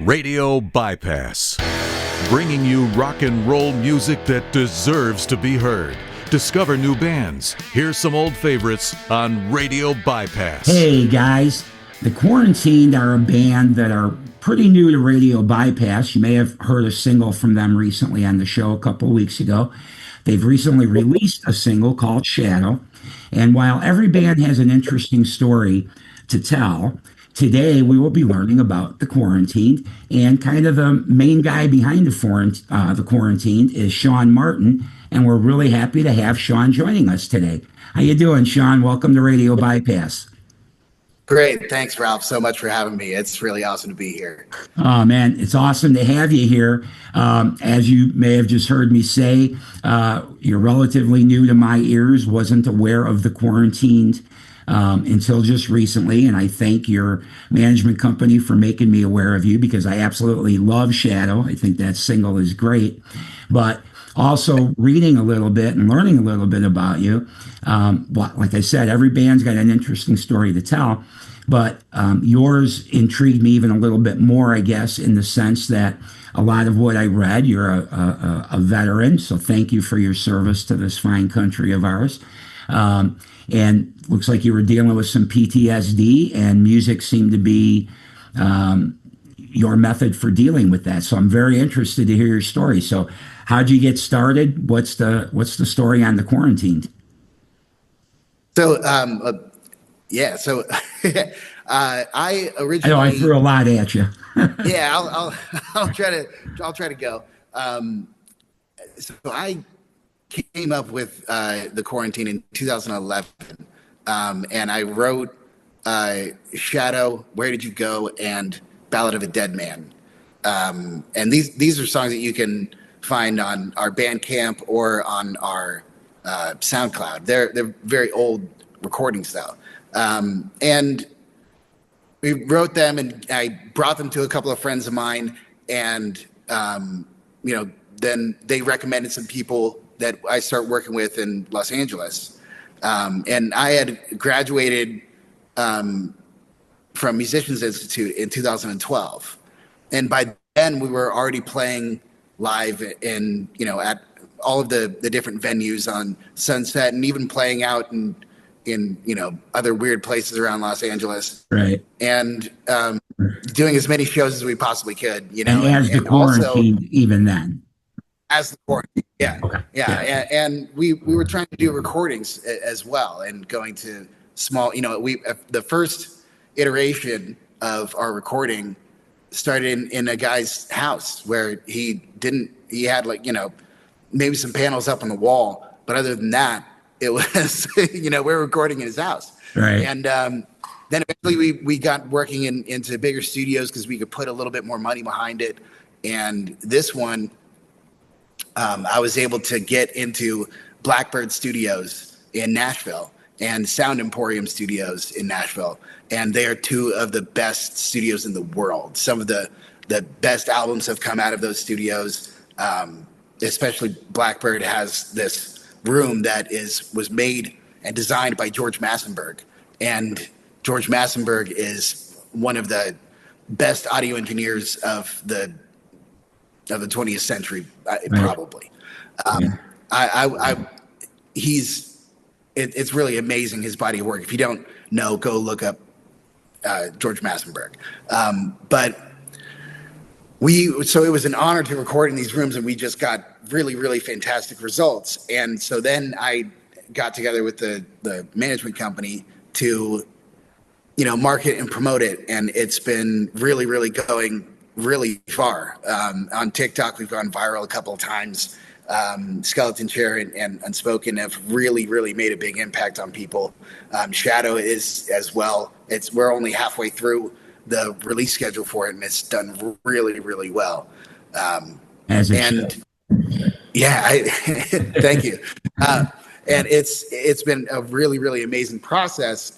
Radio Bypass, bringing you rock and roll music that deserves to be heard. Discover new bands. Here's some old favorites on Radio Bypass. Hey guys, The Quarantined are a band that are pretty new to Radio Bypass. You may have heard a single from them recently on the show a couple of weeks ago. They've recently released a single called Shadow. And while every band has an interesting story to tell, today we will be learning about The Quarantined, and kind of the main guy behind The Quarantined is Sean Martin, and we're really happy to have Sean joining us today. How you doing, Sean? Welcome to Radio Bypass. Great. Thanks, Ralph, so much for having me. It's really awesome to be here. Oh, man, it's awesome to have you here. As you may have just heard me say, you're relatively new to my ears, wasn't aware of The Quarantined until just recently, and I thank your management company for making me aware of you, because I absolutely love Shadow. I think that single is great. But also reading a little bit and learning a little bit about you. Like I said, every band's got an interesting story to tell, but yours intrigued me even a little bit more, I guess, in the sense that a lot of what I read, you're a veteran, so thank you for your service to this fine country of ours. And looks like you were dealing with some PTSD, and music seemed to be your method for dealing with that. So I'm very interested to hear your story. So how'd you get started? What's the story on The Quarantined? So, so I originally. I know I threw a lot at you. Yeah, I'll try to go. So I came up with The Quarantine in 2011, and I wrote Shadow, Where Did You Go, and Ballad of a Dead Man. And these are songs that you can find on our Bandcamp or on our SoundCloud. They're very old recordings though. And we wrote them, and I brought them to a couple of friends of mine, and then they recommended some people that I start working with in Los Angeles. And I had graduated from Musicians Institute in 2012. And by then we were already playing live at all of the different venues on Sunset, and even playing out in other weird places around Los Angeles. Right. And doing as many shows as we possibly could, And as The Quarantine, also, even then. As The Quarantine, yeah. Okay. Yeah. And we were trying to do recordings as well, and going to small, the first iteration of our recording started in a guy's house where he had maybe some panels up on the wall, but other than that, it was, we were recording in his house. Right. And then eventually we got working into bigger studios because we could put a little bit more money behind it. And this one, I was able to get into Blackbird Studios in Nashville and Sound Emporium Studios in Nashville. And they are two of the best studios in the world. Some of the best albums have come out of those studios. Especially Blackbird has this room that was made and designed by George Massenburg. And George Massenburg is one of the best audio engineers of the 20th century, probably. It's really amazing, his body of work. If you don't know, go look up George Massenburg. But so it was an honor to record in these rooms, and we just got really, really fantastic results. And so then I got together with the management company to, market and promote it. And it's been really, really going really far. On TikTok, we've gone viral a couple of times. Skeleton Chair and Unspoken have really, really made a big impact on people. Shadow is as well. We're only halfway through the release schedule for it, and it's done really, really well. As it should. Yeah, thank you. And it's been a really, really amazing process.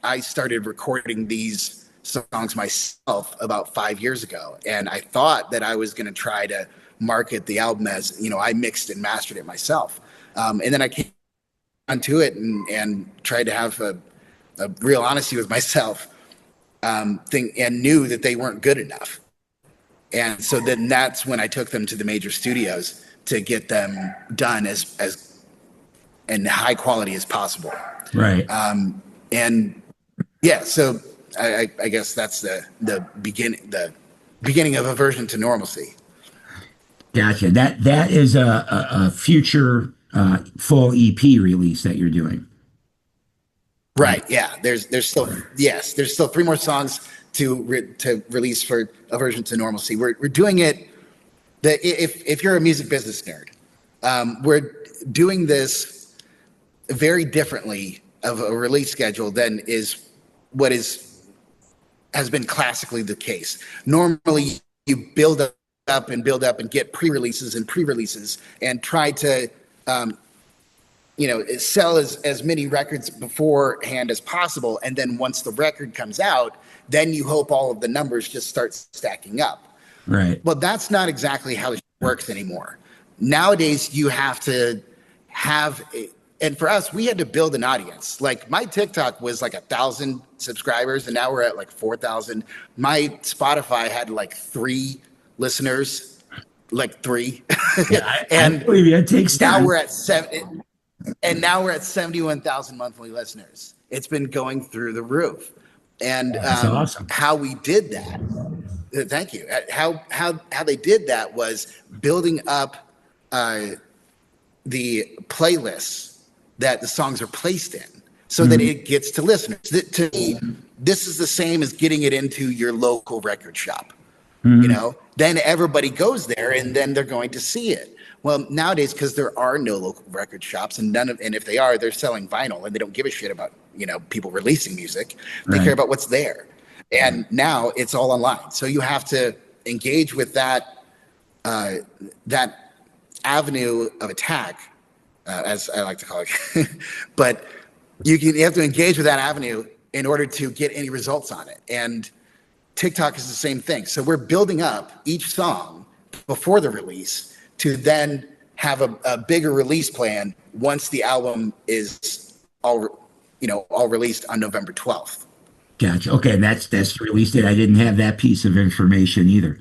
I started recording these songs myself about 5 years ago, and I thought that I was going to try to market the album as, I mixed and mastered it myself. And then I came onto it and tried to have a real honesty with myself. thing and knew that they weren't good enough. And so then that's when I took them to the major studios to get them done as and high quality as possible. Right. And yeah, so I guess that's the beginning of aversion to normalcy. Gotcha. That is a future full EP release that you're doing. Right. Yeah. There's still there's still 3 more songs to release for aversion to normalcy. We're doing it. If you're a music business nerd, we're doing this very differently of a release schedule than has been classically the case. Normally, you build up and get pre-releases and try to sell as many records beforehand as possible. And then once the record comes out, then you hope all of the numbers just start stacking up. Right. Well, that's not exactly how it works anymore. Nowadays, you have to have, and for us, we had to build an audience. Like my TikTok was like 1,000 subscribers, and now we're at like 4,000. My Spotify had like 3 listeners, like 3. Yeah, and I believe you. It takes time. Now we're at 7. And now we're at 71,000 monthly listeners. It's been going through the roof. And That's awesome. How we did that, thank you. How they did that was building up the playlists that the songs are placed in so that it gets to listeners. To me, this is the same as getting it into your local record shop. Then everybody goes there and then they're going to see it. Well, nowadays, because there are no local record shops and if they are, they're selling vinyl and they don't give a shit about, people releasing music. They care about what's there. And now it's all online. So you have to engage with that avenue of attack, as I like to call it. But you have to engage with that avenue in order to get any results on it. And TikTok is the same thing. So we're building up each song before the release to then have a bigger release plan once the album is all released on November 12th. Gotcha. Okay, that's the release date. I didn't have that piece of information either.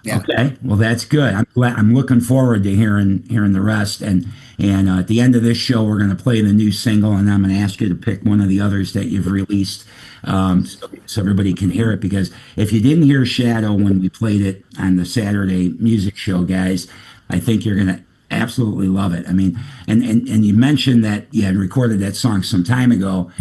Yeah. Okay, well that's good. I'm looking forward to hearing the rest. And at the end of this show, we're going to play the new single, and I'm going to ask you to pick one of the others that you've released, so everybody can hear it. Because if you didn't hear Shadow when we played it on the Saturday music show, guys, I think you're going to absolutely love it. I mean, and you mentioned that you had recorded that song some time ago,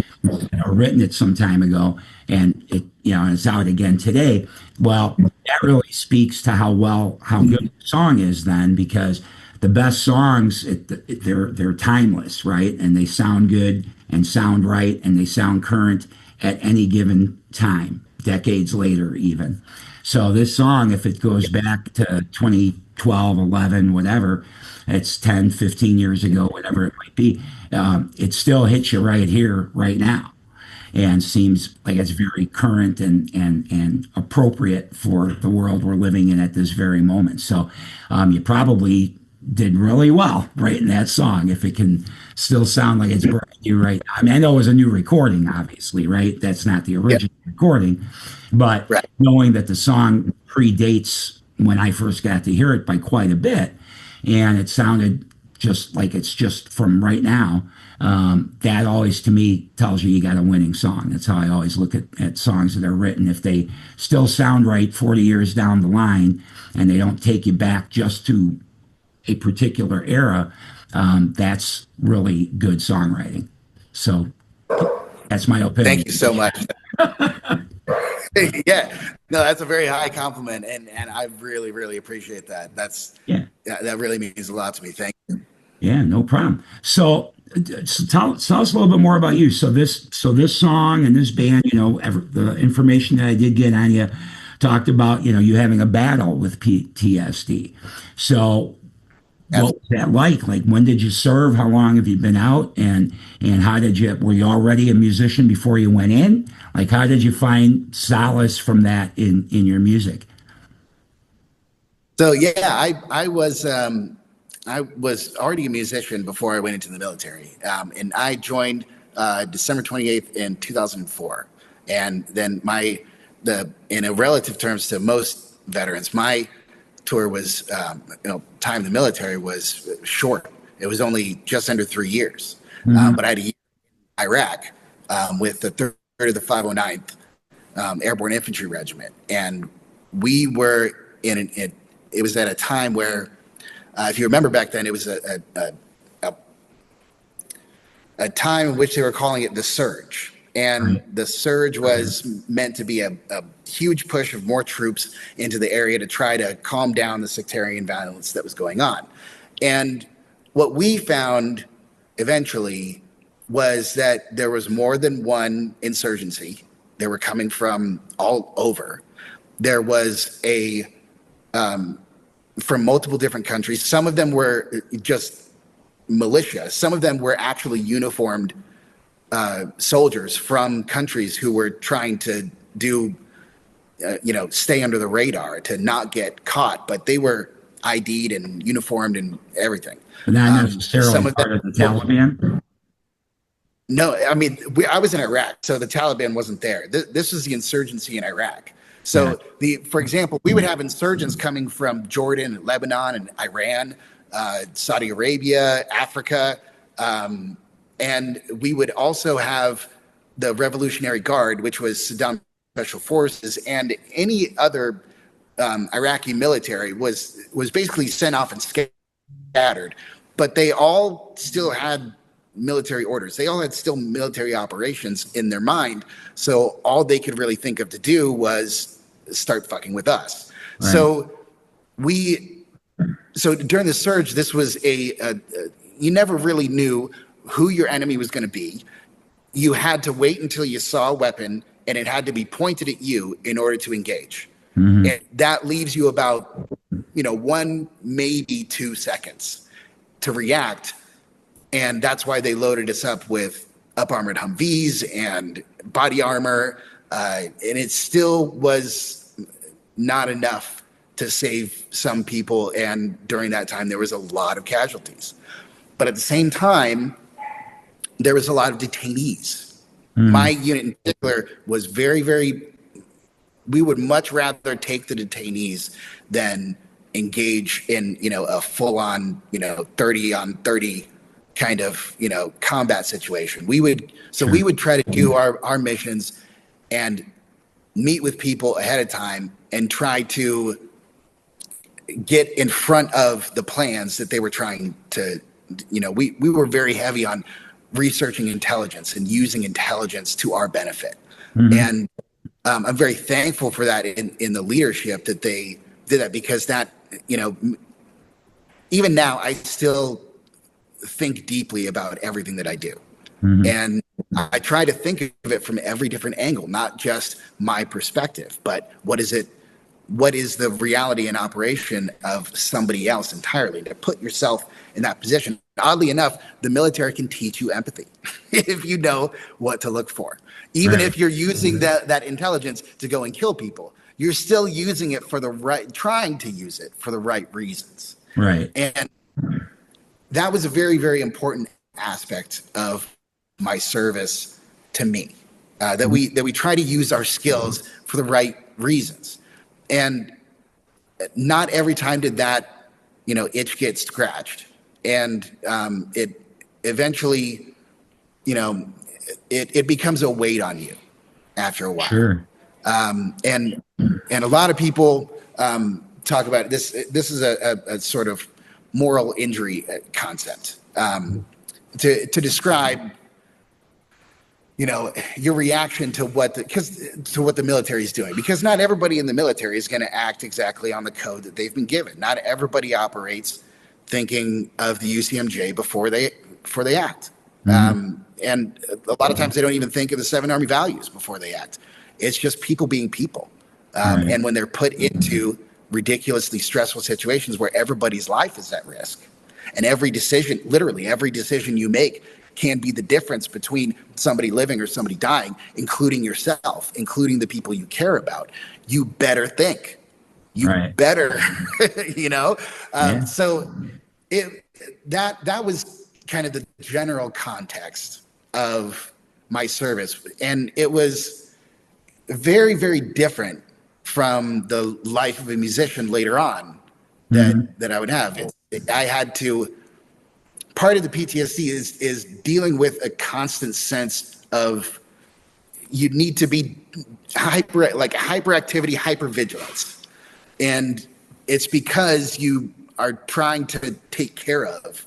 or written it some time ago, and it's out again today. Well, that really speaks to how good the song is then, because the best songs, they're timeless, right? And they sound good and sound right, and they sound current at any given time, decades later even. So this song, if it goes back to 2012, 11, whatever, it's 10, 15 years ago, whatever it might be, it still hits you right here, right now, and seems like it's very current and appropriate for the world we're living in at this very moment. So you probably did really well writing that song if it can still sound like it's brand new right now. I mean, I know it was a new recording, obviously, right? That's not the original recording, but knowing that the song predates when I first got to hear it by quite a bit, and it sounded just like it's just from right now, that always to me tells you got a winning song. That's how I always look at songs that are written. If they still sound right 40 years down the line and they don't take you back just to a particular era, that's really good songwriting. So that's my opinion. Thank you so much. Yeah, no, that's a very high compliment, and I really, really appreciate that. That really means a lot to me. Thank you. Yeah, no problem. So tell us a little bit more about you. So this song and this band, the information that I did get on you talked about, you having a battle with PTSD. So what was that like? Like, when did you serve? How long have you been out? And how were you already a musician before you went in? Like, how did you find solace from that in your music? So, yeah, I was already a musician before I went into the military. And I joined December 28th in 2004. And then in a relative terms to most veterans, my tour was, time in the military was short. It was only just under 3 years. But I had a year in Iraq with the 3rd of the 509th Airborne Infantry Regiment. And we were it was at a time where, if you remember back then, it was a time in which they were calling it the surge. And the surge was meant to be a huge push of more troops into the area to try to calm down the sectarian violence that was going on. And what we found eventually was that there was more than one insurgency. They were coming from all over. There was from multiple different countries. Some of them were just militia. Some of them were actually uniformed soldiers from countries who were trying to do, stay under the radar to not get caught, but they were ID'd and uniformed and everything. But not necessarily part of the Taliban? No, I mean, I was in Iraq, so the Taliban wasn't there. This was the insurgency in Iraq. So, for example, we would have insurgents coming from Jordan, Lebanon, and Iran, Saudi Arabia, Africa, and we would also have the Revolutionary Guard, which was Saddam's special forces, and any other Iraqi military was basically sent off and scattered. But they all still had military orders. They all had still military operations in their mind. So all they could really think of to do was start fucking with us. Right. So during the surge, this was you never really knew who your enemy was going to be. You had to wait until you saw a weapon and it had to be pointed at you in order to engage. Mm-hmm. And that leaves you about, 1, maybe 2 seconds to react. And that's why they loaded us up with up-armored Humvees and body armor. And it still was not enough to save some people. And during that time, there was a lot of casualties. But at the same time, there was a lot of detainees. My unit in particular was very, very, we would much rather take the detainees than engage in, a full-on, 30 on 30 kind of, combat situation. We would try to do our missions and meet with people ahead of time and try to get in front of the plans that they were trying to, we were very heavy on researching intelligence and using intelligence to our benefit. Mm-hmm. And I'm very thankful for that in the leadership that they did that, because that, even now I still think deeply about everything that I do. Mm-hmm. And I try to think of it from every different angle, not just my perspective, but what is the reality and operation of somebody else entirely, to put yourself in that position. Oddly enough, the military can teach you empathy if you know what to look for. Even if you're using that intelligence to go and kill people, you're still using it trying to use it for the right reasons. Right. And that was a very, very important aspect of my service to me, that we try to use our skills for the right reasons. And not every time did that, itch get scratched. And it eventually, it becomes a weight on you after a while. Sure. And a lot of people talk about this. This is a sort of moral injury concept to describe, your reaction to what the military is doing, because not everybody in the military is going to act exactly on the code that they've been given. Not everybody operates thinking of the UCMJ before they act. Mm-hmm. And a lot of times they don't even think of the 7 Army values before they act. It's just people being people. Right. And when they're put into ridiculously stressful situations where everybody's life is at risk, and literally every decision you make can be the difference between somebody living or somebody dying, including yourself, including the people you care about, you better think. You better, So that was kind of the general context of my service. And it was very, very different from the life of a musician later on that I would have. I had to, part of the PTSD is dealing with a constant sense of, you need to be hyperactivity, hypervigilance. And it's because you are trying to take care of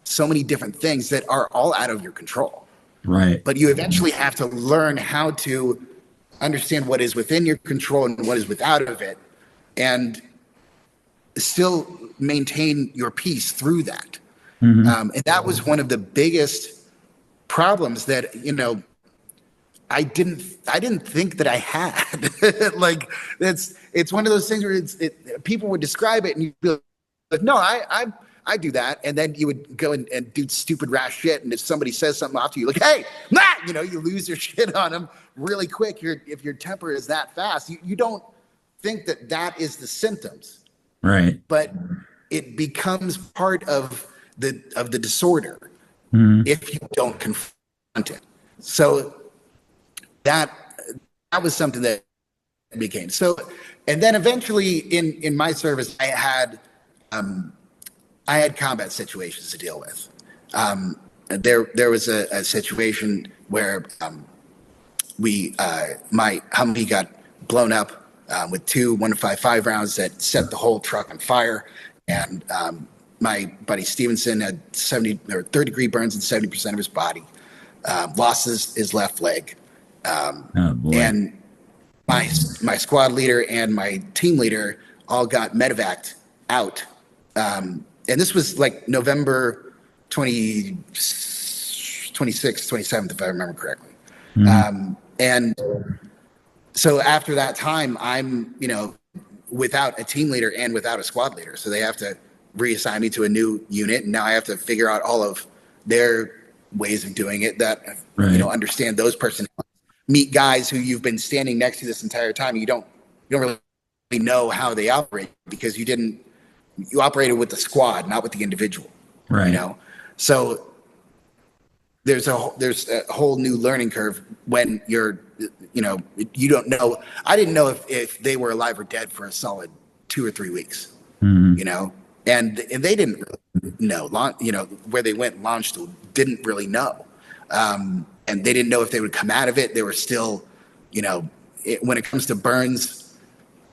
so many different things that are all out of your control. Right. But you eventually have to learn how to understand what is within your control and what is without of it, and still maintain your peace through that. And that was one of the biggest problems that, I didn't think that I had. Like, it's one of those things where people would describe it and you'd be like, no, I do that. And then you would go and do stupid rash shit. And if somebody says something off to you, like, hey, nah, you lose your shit on them really quick. If your temper is that fast, you don't think that is the symptoms. Right. But it becomes part of the disorder if you don't confront it. So that was something that became so. And then eventually in my service, I had combat situations to deal with. There was a situation where my Humvee got blown up with two 155 rounds that set the whole truck on fire, and my buddy Stevenson had 30-degree burns in 70% of his body, lost his left leg, and my squad leader and my team leader all got medevaced out. And this was like November 26th, 27th, if I remember correctly. And so after that time, I'm, without a team leader and without a squad leader. So they have to reassign me to a new unit. And now I have to figure out all of their ways of doing it that, understand those personalities. Meet guys who you've been standing next to this entire time. You don't really know how they operate because you operated with the squad, not with the individual. Right. So there's a whole new learning curve when you're, you don't know. I didn't know if they were alive or dead for a solid 2 or 3 weeks, and they didn't really know, where they went, launched, didn't really know. And they didn't know if they would come out of it. They were still, when it comes to burns,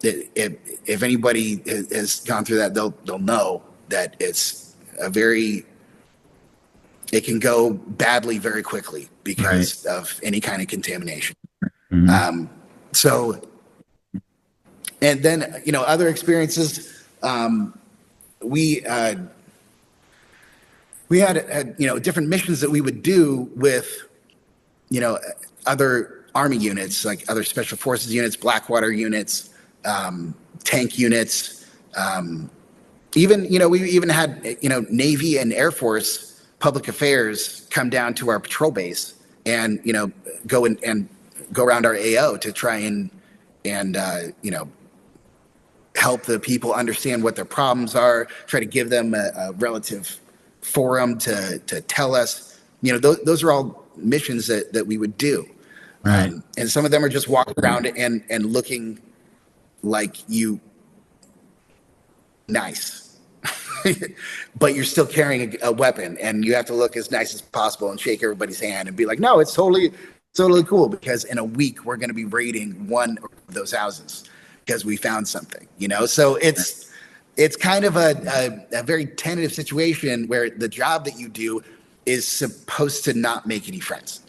if anybody has gone through that, they'll know that it can go badly very quickly because of any kind of contamination. So, and then, other experiences, we had different missions that we would do with, other Army units, like other Special Forces units, Blackwater units, tank units. We even had, Navy and Air Force public affairs come down to our patrol base and, go and go around our AO to try and help the people understand what their problems are, try to give them a relative forum to tell us, those are all missions that we would do. Right. And some of them are just walking around and looking like you nice, but you're still carrying a weapon and you have to look as nice as possible and shake everybody's hand and be like, no, it's totally cool, because in a week we're going to be raiding one of those houses because we found something, so it's kind of a very tentative situation where the job that you do is supposed to not make any friends.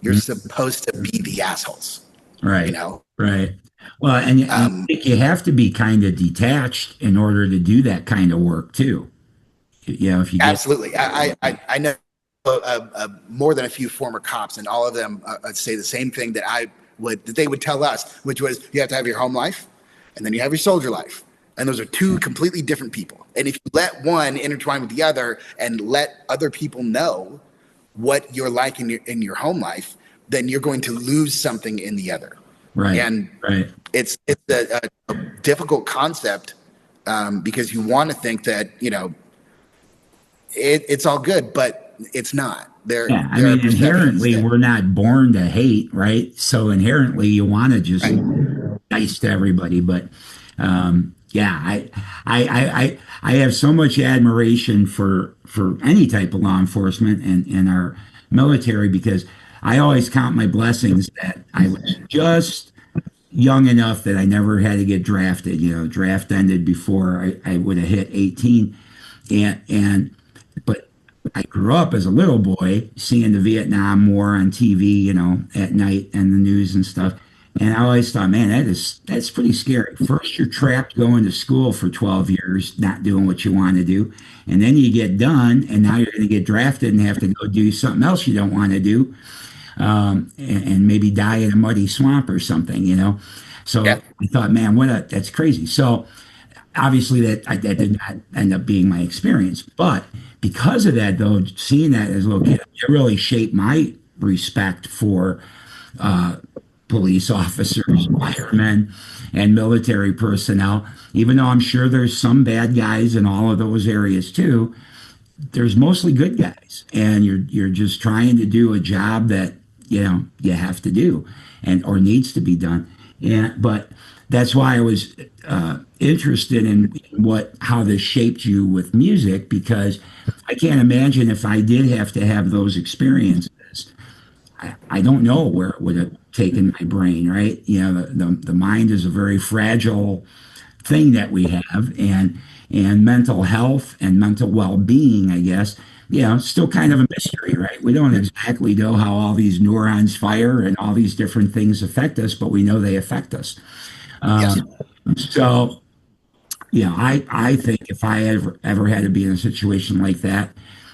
You're supposed to be the assholes. Right. Right. Well, and I think you have to be kind of detached in order to do that kind of work too. If you absolutely. I know more than a few former cops, and all of them say the same thing that they would tell us, which was you have to have your home life and then you have your soldier life. And those are two completely different people. And if you let one intertwine with the other and let other people know what you're like in your home life, then you're going to lose something in the other. Right. And it's a difficult concept because you want to think that, it's all good, but it's not. Yeah, I there are mean, perceptions inherently, that, we're not born to hate, right? So inherently, you want to just right. nice to everybody. But yeah, I have so much admiration for any type of law enforcement and our military because I always count my blessings that I was just young enough that I never had to get drafted. You know, draft ended before I would have hit 18, and but I grew up as a little boy seeing the Vietnam War on TV, you know, at night and the news and stuff. And I always thought, man, that's pretty scary. First, you're trapped going to school for 12 years, not doing what you want to do, and then you get done, and now you're going to get drafted and have to go do something else you don't want to do, and maybe die in a muddy swamp or something, you know. Yeah. So I thought, man, that's crazy. So obviously that did not end up being my experience, but because of that, though, seeing that as a little kid, it really shaped my respect for police officers, firemen, and military personnel. Even though I'm sure there's some bad guys in all of those areas too, there's mostly good guys, and you're just trying to do a job that you know you have to do, and or needs to be done. And but that's why I was interested in what how this shaped you with music because I can't imagine if I did have to have those experiences. I don't know where it would have taken my brain, right? You know, the mind is a very fragile thing that we have, and mental health and mental well-being, I guess, you know, still kind of a mystery, right? We don't exactly know how all these neurons fire and all these different things affect us, but we know they affect us. Yes. So, you know, I think if I ever had to be in a situation like that,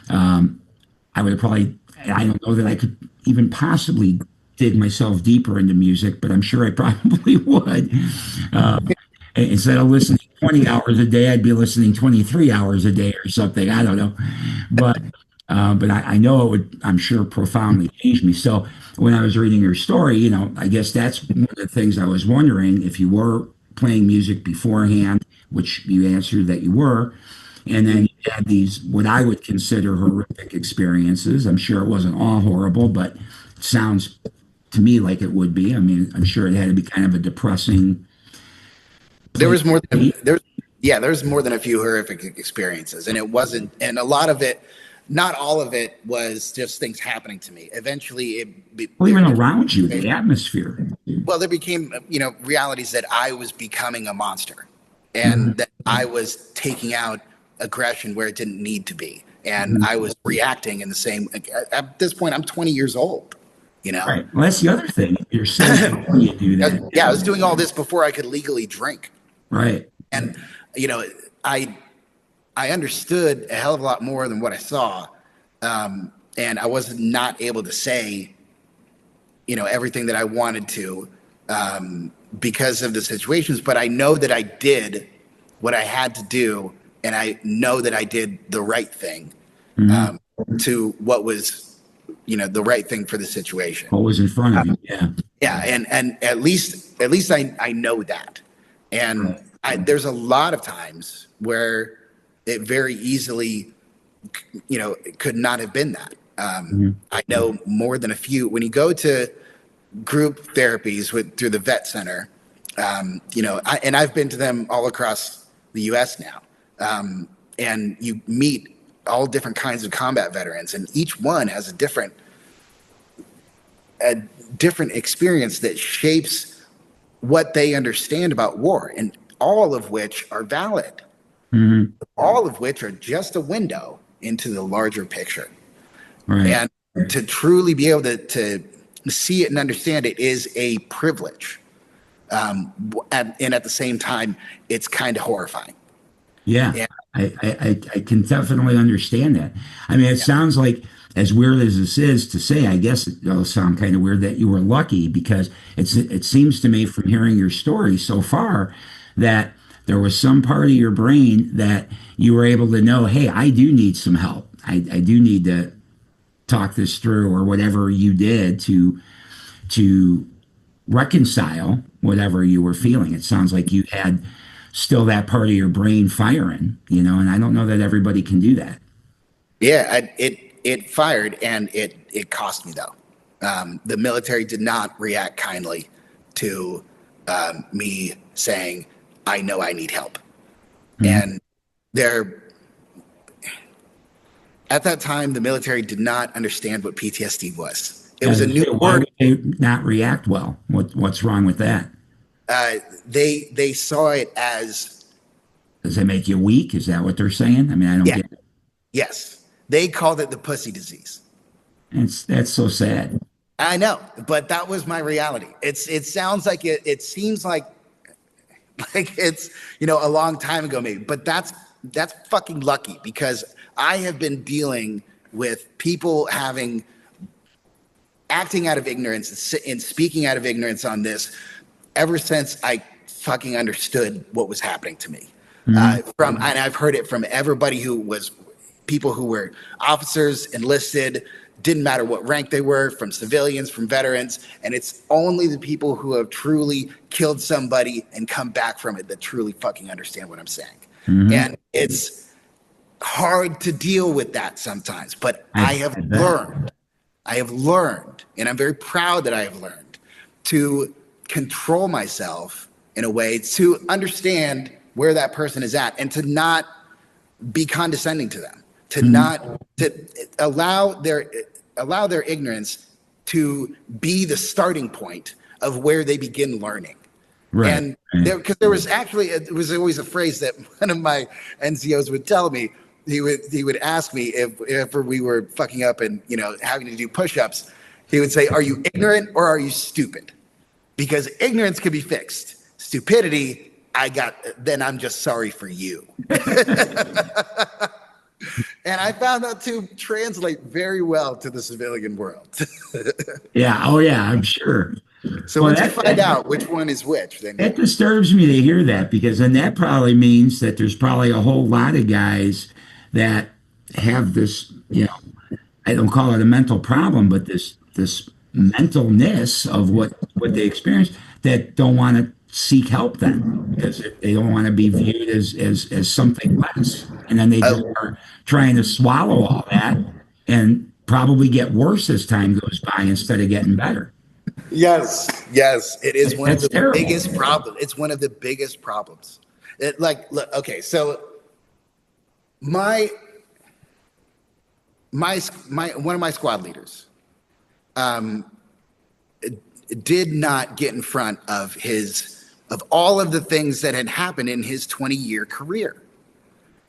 I would have probably, I don't know that I could even possibly dig myself deeper into music, but I'm sure I probably would. Um, Instead of listening 20 hours a day, I'd be listening 23 hours a day or something. I don't know. But I know it would, I'm sure, profoundly change me. So when I was reading your story, you know, I guess that's one of the things I was wondering if you were playing music beforehand, which you answered that you were, and then you had these what I would consider horrific experiences. I'm sure it wasn't all horrible, but it sounds to me like it would be. I mean, I'm sure it had to be kind of a depressing There place was more to than be. there's more than a few horrific experiences, and it wasn't, and a lot of it, not all of it, was just things happening to me. Eventually, Well, even around you, the atmosphere. well, there became realities that I was becoming a monster, Mhm. and that I was taking out aggression where it didn't need to be, and Mhm. I was reacting in the same. At this point, I'm 20 years old. You know, Right. Well, that's the other thing. You're so young, you do that. yeah, I was doing all this before I could legally drink, Right. and you know, I I understood a hell of a lot more than what I saw, and I was not able to say everything that I wanted to, because of the situations. But I know that I did what I had to do, and I know that I did the right thing, Hmm. um, to what was the right thing for the situation. What was in front of you? Yeah. Yeah, and at least I know that, and there's a lot of times where it very easily it could not have been that. Hmm. I know more than a few. When you go to group therapies through the vet center, and I've been to them all across the U.S. now, and you meet all different kinds of combat veterans, and each one has a different experience that shapes what they understand about war, and all of which are valid, Hmm. all of which are just a window into the larger picture. Right. And to truly be able to see it and understand it is a privilege. And at the same time, it's kind of horrifying. Yeah. And I can definitely understand that. I mean, it sounds like, as weird as this is to say, I guess it'll sound kind of weird that you were lucky because it seems to me from hearing your story so far that there was some part of your brain that you were able to know, hey, I do need some help. I do need to talk this through or whatever you did to reconcile whatever you were feeling. It sounds like you had still that part of your brain firing, and I don't know that everybody can do that. yeah, it fired, and it cost me though. The military did not react kindly to me saying, I know I need help. And at that time, the military did not understand what PTSD was. It was a new Why word. would they not react well? What's wrong with that? They saw it as, Does it make you weak? Is that what they're saying? I mean, I don't yeah, get it. yes, they called it the pussy disease. That's so sad. I know, but that was my reality. It sounds like it seems like it's, a long time ago maybe, but that's fucking lucky, because I have been dealing with people acting out of ignorance and speaking out of ignorance on this ever since I fucking understood what was happening to me. And I've heard it from everybody people who were officers, enlisted, didn't matter what rank they were, from civilians, from veterans. And it's only the people who have truly killed somebody and come back from it that truly fucking understand what I'm saying. And it's hard to deal with that sometimes, but I have learned, and I'm very proud that I have learned to control myself in a way to understand where that person is at, and to not be condescending to them, to allow their ignorance to be the starting point of where they begin learning. Right. And because there was always a phrase that one of my NCOs would tell me. He would ask me if we were fucking up and having to do push-ups. He would say, "Are you ignorant or are you stupid?" Because ignorance can be fixed. Stupidity, then I'm just sorry for you. And I found that to translate very well to the civilian world. Yeah. Oh, yeah. I'm sure. So once you find out which one is which, then it disturbs me to hear that, because then that probably means that there's probably a whole lot of guys that have this, I don't call it a mental problem, but this mentalness of what they experience, that don't want to seek help then, because they don't want to be viewed as something less. And then they just are trying to swallow all that and probably get worse as time goes by instead of getting better. Yes, it is one of the terrible. biggest problems. It's one of the biggest problems. Look, okay, so my one of my squad leaders did not get in front of all of the things that had happened in his 20-year career.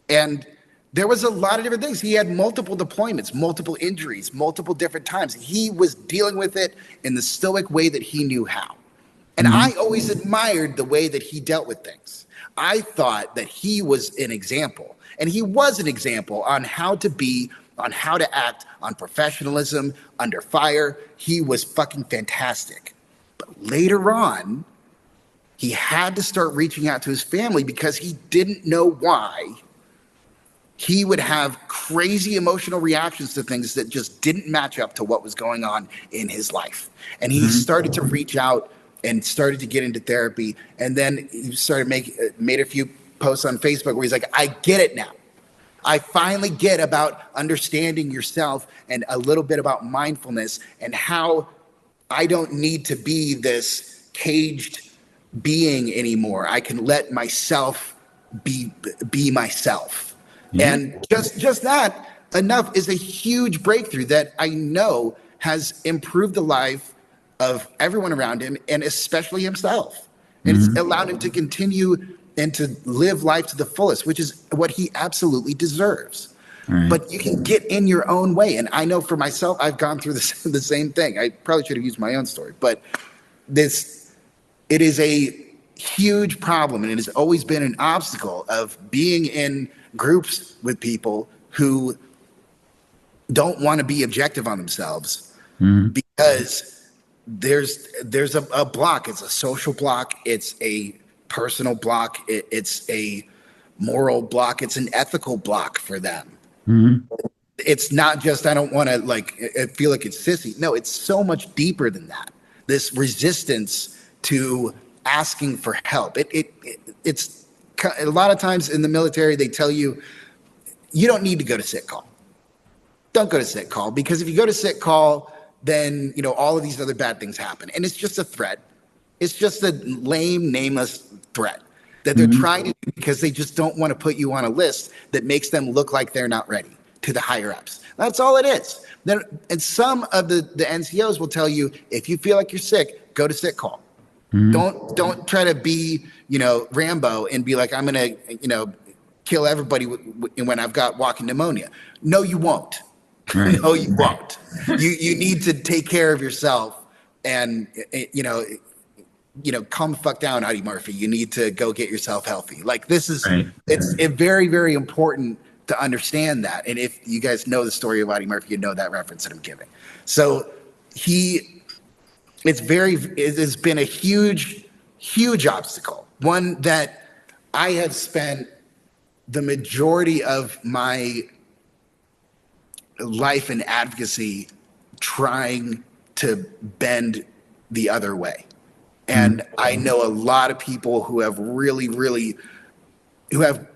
And there was a lot of different things. He had multiple deployments, multiple injuries, multiple different times. He was dealing with it in the stoic way that he knew how. And I always admired the way that he dealt with things. I thought that he was an example, and he was an example on how to act, on professionalism, under fire. He was fucking fantastic. But later on, he had to start reaching out to his family because he didn't know why he would have crazy emotional reactions to things that just didn't match up to what was going on in his life. And he started to reach out and started to get into therapy. And then he started made a few posts on Facebook where he's like, I get it now. I finally get about understanding yourself and a little bit about mindfulness and how I don't need to be this caged being anymore. I can let myself be myself. And just that enough is a huge breakthrough that I know has improved the life of everyone around him, and especially himself. And it's allowed him to continue and to live life to the fullest, which is what he absolutely deserves. Right. But you can get in your own way. And I know for myself, I've gone through the same thing. I probably should have used my own story, but it is a huge problem, and it has always been an obstacle of being in groups with people who don't want to be objective on themselves because there's a block. It's a social block. It's a personal block. It's a moral block. It's an ethical block for them. It's not just, I don't want to feel like it's sissy. No, it's so much deeper than that. This resistance to asking for help. It's a lot of times in the military, they tell you, you don't need to go to sick call. don't go to sick call, because if you go to sick call, then, you know, all of these other bad things happen. And it's just a threat. It's just a lame, nameless threat that they're trying to do because they just don't want to put you on a list that makes them look like they're not ready to the higher ups. That's all it is. Then, and some of the NCOs will tell you, if you feel like you're sick, go to sick call. Don't try to be, you know, Rambo and be like, I'm going to, you know, kill everybody when I've got walking pneumonia. No, you won't. Right. No, you won't. You need to take care of yourself, and you know, calm the fuck down, Audie Murphy. You need to go get yourself healthy. Like, this is, Right. it's very, very important to understand that. And if you guys know the story of Audie Murphy, you know that reference that I'm giving. So it has been a huge, huge obstacle. One that I have spent the majority of my life and advocacy trying to bend the other way. And I know a lot of people who have who have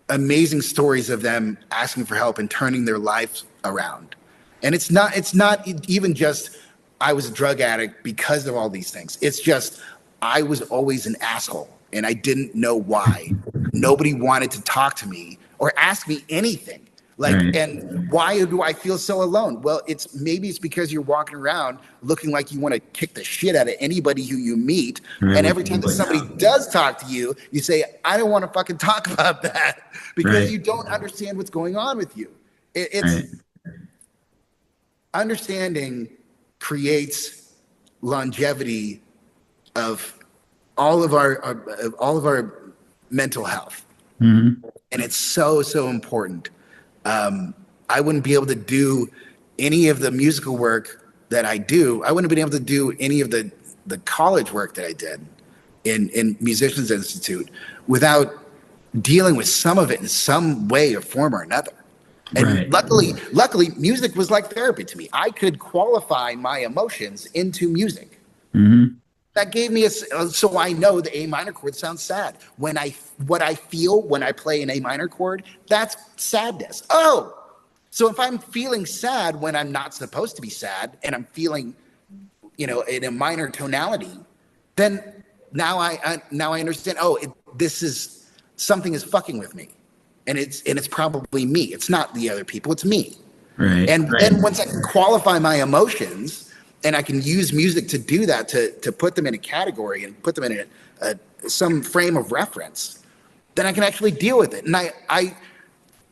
amazing stories of them asking for help and turning their lives around. And it's not even just, I was a drug addict because of all these things. It's just, I was always an asshole and I didn't know why. Nobody wanted to talk to me or ask me anything. Like, Right. And why do I feel so alone? Well, maybe it's because you're walking around looking like you want to kick the shit out of anybody who you meet. Right. And every time that somebody does talk to you, you say, I don't want to fucking talk about that, because Right. you don't understand what's going on with you. It's Right. Understanding creates longevity of all of our mental health. And it's so, so important. I wouldn't be able to do any of the musical work that I do. I wouldn't have been able to do any of the college work that I did in Musicians Institute without dealing with some of it in some way or form or another. And Right. luckily, music was like therapy to me. I could qualify my emotions into music. That gave me so I know the A minor chord sounds sad. What I feel when I play an A minor chord, that's sadness. Oh, so if I'm feeling sad when I'm not supposed to be sad, and I'm feeling, in a minor tonality, then now I understand. Oh, something is fucking with me, and it's probably me. It's not the other people. It's me. Right. And right. then once I can qualify my emotions, and I can use music to do that, to put them in a category and put them in some frame of reference, then I can actually deal with it. And I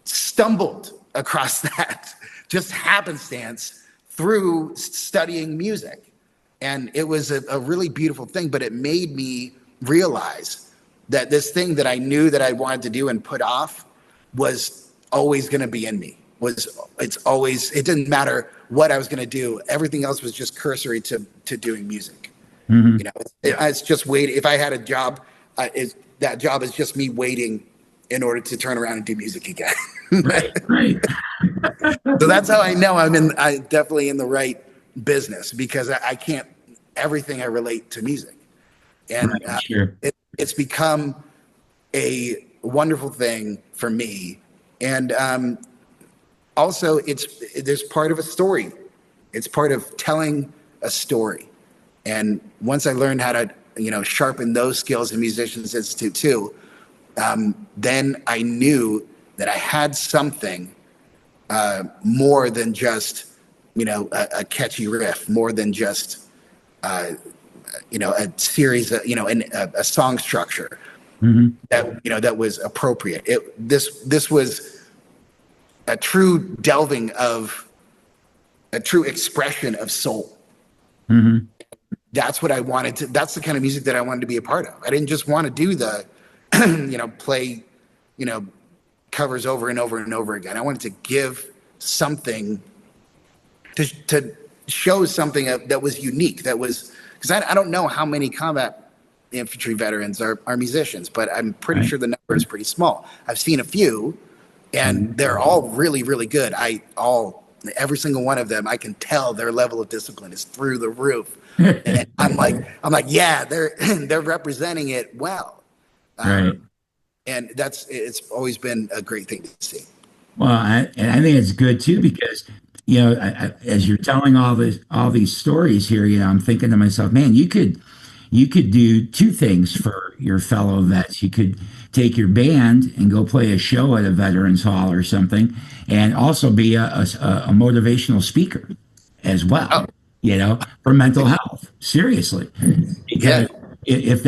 stumbled across that, just happenstance, through studying music. And it was a really beautiful thing, but it made me realize that this thing that I knew that I wanted to do and put off was always going to be in me. It didn't matter what I was going to do. Everything else was just cursory to doing music. It's just waiting. If I had a job, that job is just me waiting in order to turn around and do music again. Right. So that's how I know I'm definitely in the right business, because I can't, everything I relate to music. And Right, sure. it's become a wonderful thing for me. And also, there's part of a story. It's part of telling a story. And once I learned how to, sharpen those skills in Musicians Institute too, then I knew that I had something more than just, a catchy riff, more than just, a series of, a song structure that was appropriate. This was a true delving of a true expression of soul. That's what I wanted to, that's the kind of music that I wanted to be a part of. I didn't just want to do the, play, covers over and over and over again. I wanted to give something to show something that was unique. That was, because I don't know how many combat infantry veterans are musicians, but I'm pretty sure the number is pretty small. I've seen a few, and they're all really, really good. Every single one of them, I can tell their level of discipline is through the roof. And I'm like, yeah, they're representing it well. Right. And it's always been a great thing to see. Well, I think it's good too, because as you're telling all these stories here, I'm thinking to myself, man, you could do two things for your fellow vets. You could take your band and go play a show at a veterans hall or something, and also be a motivational speaker as well. Oh, For mental health. Seriously, yeah. because if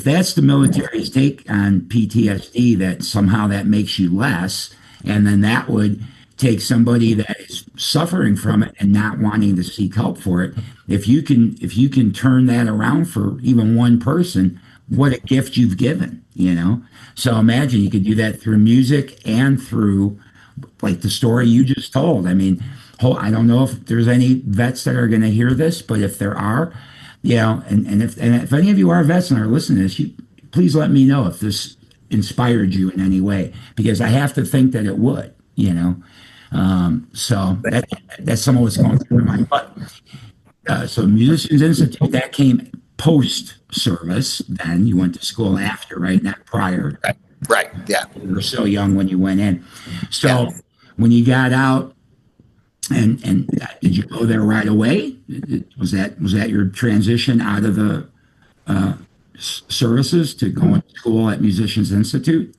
that's the military's take on PTSD, that somehow that makes you less, and then that would take somebody that is suffering from it and not wanting to seek help for it. If you can turn that around for even one person, what a gift you've given. So imagine you could do that through music and through like the story you just told. I mean, I don't know if there's any vets that are going to hear this, but if there are, and if any of you are vets and are listening to this, please let me know if this inspired you in any way, because I have to think that it would. So that's some of what's going through my mind. But so Musicians Institute, that came post service. Then you went to school after, right? Not prior. Right. Yeah. You were so young when you went in. So Yeah. when you got out, and did you go there right away? Was that your transition out of the services to going to school at Musicians Institute?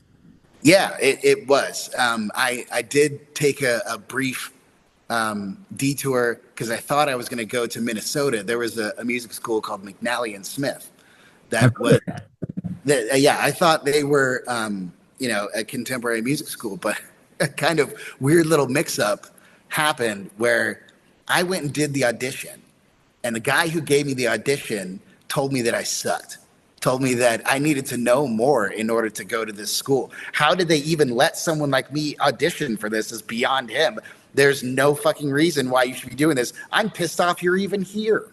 Yeah, it was. I did take a brief detour because I thought I was going to go to Minnesota. There was a music school called McNally and Smith that was, yeah, I thought they were, a contemporary music school, but a kind of weird little mix up happened where I went and did the audition, and the guy who gave me the audition told me that I sucked. Told me that I needed to know more in order to go to this school. How did they even let someone like me audition for this is beyond him. There's no fucking reason why you should be doing this. I'm pissed off you're even here.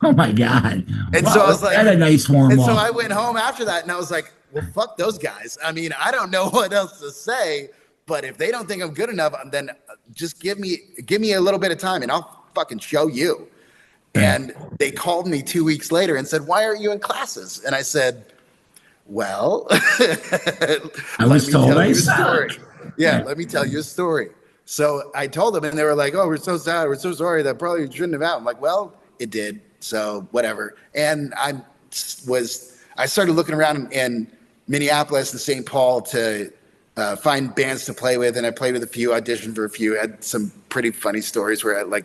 Oh my God. And wow, so I was like, a nice warm and up. so I went home after that and I was like, well, fuck those guys. I mean, I don't know what else to say, but if they don't think I'm good enough, then just give me a little bit of time and I'll fucking show you. And they called me 2 weeks later and said, why aren't you in classes? And I said, well, I was told I story. suck. Yeah, let me tell you a story. So I told them and they were like, oh, we're so sad. We're so sorry. That probably shouldn't have happened. I'm like, well, it did. So whatever. And I started looking around in Minneapolis and St. Paul to find bands to play with. And I played with a few, auditioned for a few, had some pretty funny stories where I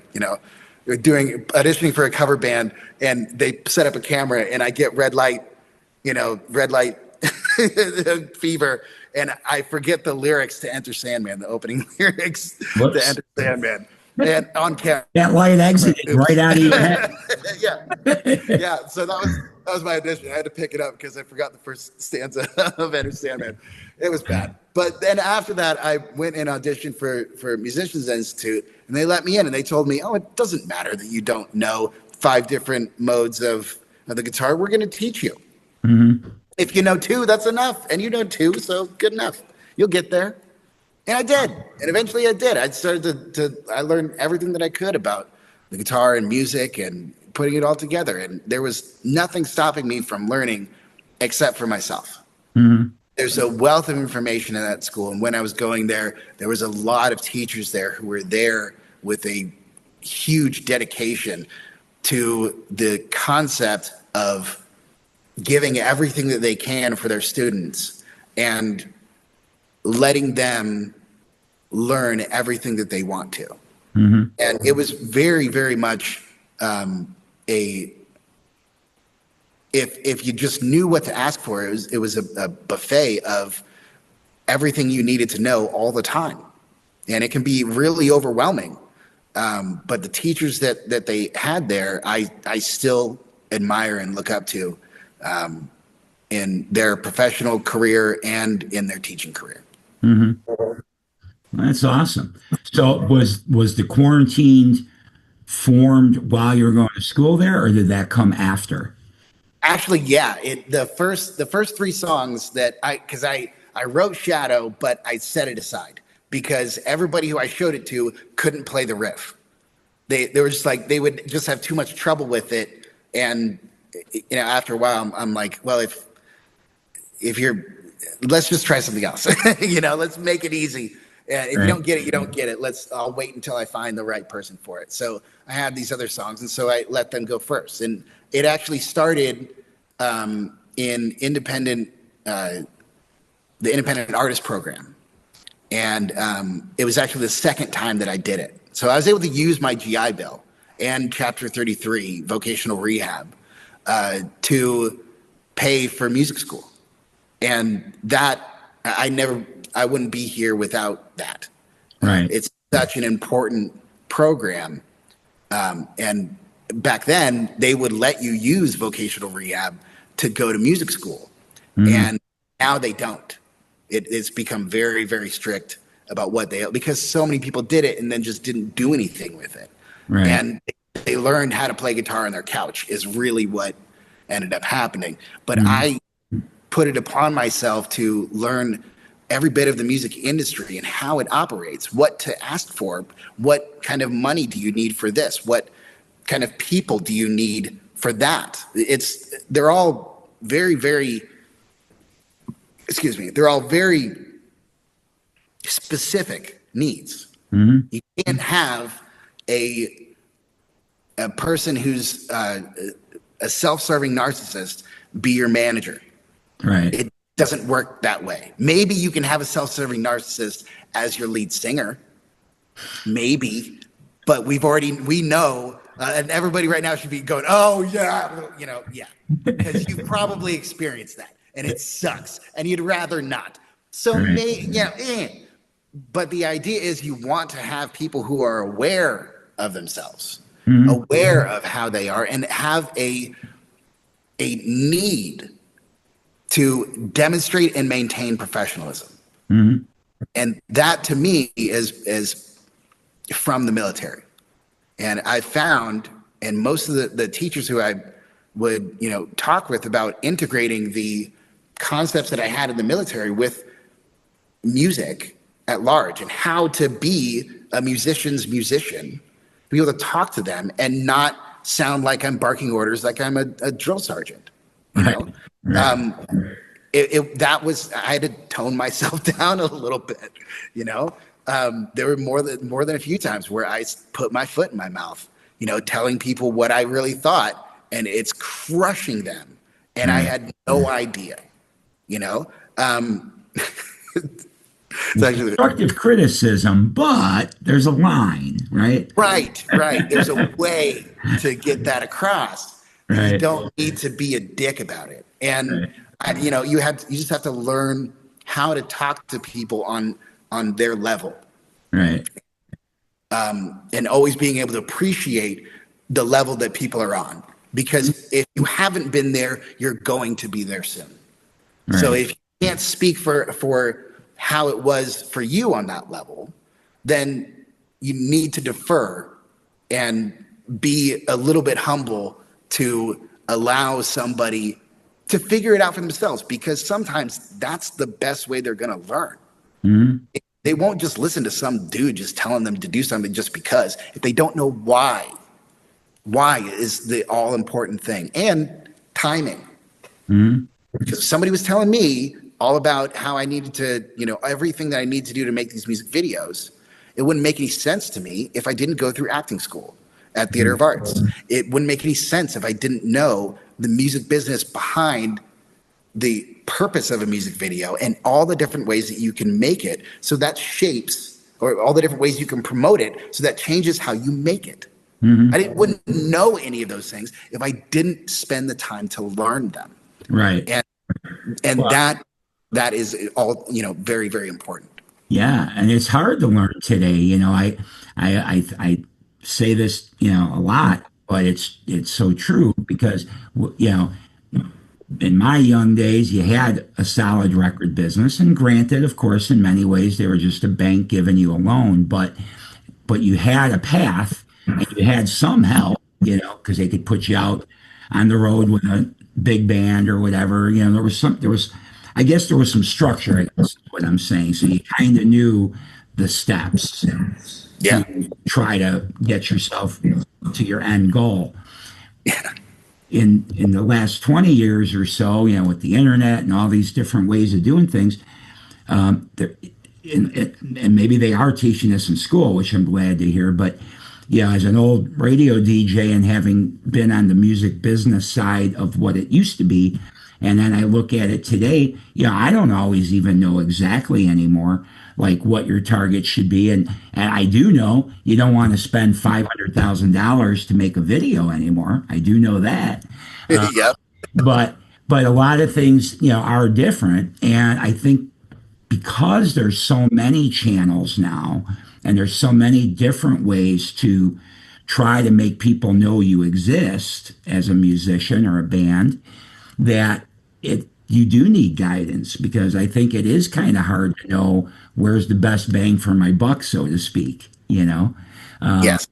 auditioning for a cover band and they set up a camera and I get red light fever. And I forget the lyrics to Enter Sandman, the opening lyrics to Enter Sandman. And on camera. That light exited right out of your head. Yeah. So that was my audition. I had to pick it up because I forgot the first stanza of Enter Sandman. It was bad. But then after that, I went and auditioned for Musicians Institute, and they let me in, and they told me, oh, it doesn't matter that you don't know 5 different modes of the guitar. We're going to teach you. Mm-hmm. If you know 2, that's enough. And you know 2, so good enough. You'll get there. And I did. And eventually I did. I started I learned everything that I could about the guitar and music and putting it all together. And there was nothing stopping me from learning except for myself. Mm-hmm. There's a wealth of information in that school. And when I was going there, there was a lot of teachers there who were there with a huge dedication to the concept of giving everything that they can for their students and letting them learn everything that they want to. Mm-hmm. And it was very, very much if you just knew what to ask for, it was a buffet of everything you needed to know all the time. And it can be really overwhelming. But the teachers that they had there, I still admire and look up to in their professional career and in their teaching career. Mm-hmm. That's awesome. So was the quarantine formed while you were going to school there, or did that come after? Actually, yeah. The first 3 songs that I wrote Shadow, but I set it aside because everybody who I showed it to couldn't play the riff. They were just like, they would just have too much trouble with it. And after a while, I'm like, well, if you're, let's just try something else. Let's make it easy. And if you don't get it, you don't get it. I'll wait until I find the right person for it. So I had these other songs, and so I let them go first. And it actually started in the independent artist program. And it was actually the second time that I did it. So I was able to use my GI Bill and Chapter 33 vocational rehab to pay for music school. And that I wouldn't be here without that. Right. It's such an important program. And back then they would let you use vocational rehab to go to music school. And now they don't. It's become very, very strict about what because so many people did it and then just didn't do anything with it. Right. And they learned how to play guitar on their couch is really what ended up happening. But I put it upon myself to learn every bit of the music industry and how it operates, what to ask for, what kind of money do you need for this, what kind of people do you need for that. They're all very, very specific needs. You can't have a person who's a self-serving narcissist be your manager. Right. It doesn't work that way. Maybe you can have a self-serving narcissist as your lead singer, maybe, but we know, and everybody right now should be going, oh yeah, yeah, because you've probably experienced that, and it sucks, and you'd rather not. So but the idea is you want to have people who are aware of themselves, aware of how they are, and have a need to demonstrate and maintain professionalism. And that to me is from the military. And I found, and most of the teachers who I would, talk with about integrating the concepts that I had in the military with music at large and how to be a musician's musician, be able to talk to them and not sound like I'm barking orders, like I'm a drill sergeant. That was, I had to tone myself down a little bit. There were more than a few times where I put my foot in my mouth, telling people what I really thought, and it's crushing them, and I had no idea. It's actually constructive criticism, but there's a line, right? Right. There's a way to get that across. Right. You don't need to be a dick about it. And you just have to learn how to talk to people on their level. Right. And always being able to appreciate the level that people are on. Because if you haven't been there, you're going to be there soon. Right. So if you can't speak for how it was for you on that level, then you need to defer and be a little bit humble to allow somebody to figure it out for themselves, because sometimes that's the best way they're going to learn. They won't just listen to some dude just telling them to do something just because, if they don't know why is the all important thing. And timing. Because somebody was telling me all about how I needed to, everything that I need to do to make these music videos. It wouldn't make any sense to me if I didn't go through acting school at Theater of Arts. It wouldn't make any sense if I didn't know the music business behind the purpose of a music video and all the different ways that you can make it. So that shapes, or all the different ways you can promote it, so that changes how you make it. I wouldn't know any of those things if I didn't spend the time to learn them. Right. And that is all, very, very important. Yeah, and it's hard to learn today. I say this, a lot, but it's so true, because in my young days, you had a solid record business, and granted, of course, in many ways, they were just a bank giving you a loan, but you had a path, and you had some help, because they could put you out on the road with a big band or whatever. I guess there was some structure, I guess is what I'm saying. So you kind of knew the steps to try to get yourself to your end goal. In the last 20 years or so, with the internet and all these different ways of doing things, and maybe they are teaching this in school, which I'm glad to hear. But yeah, as an old radio DJ and having been on the music business side of what it used to be, and then I look at it today, yeah, I don't always even know exactly anymore, like what your target should be. And I do know you don't want to spend $500,000 to make a video anymore. I do know that. Yep. But but a lot of things, are different. And I think because there's so many channels now and there's so many different ways to try to make people know you exist as a musician or a band, that you do need guidance, because I think it is kind of hard to know where's the best bang for my buck, so to speak. Yes.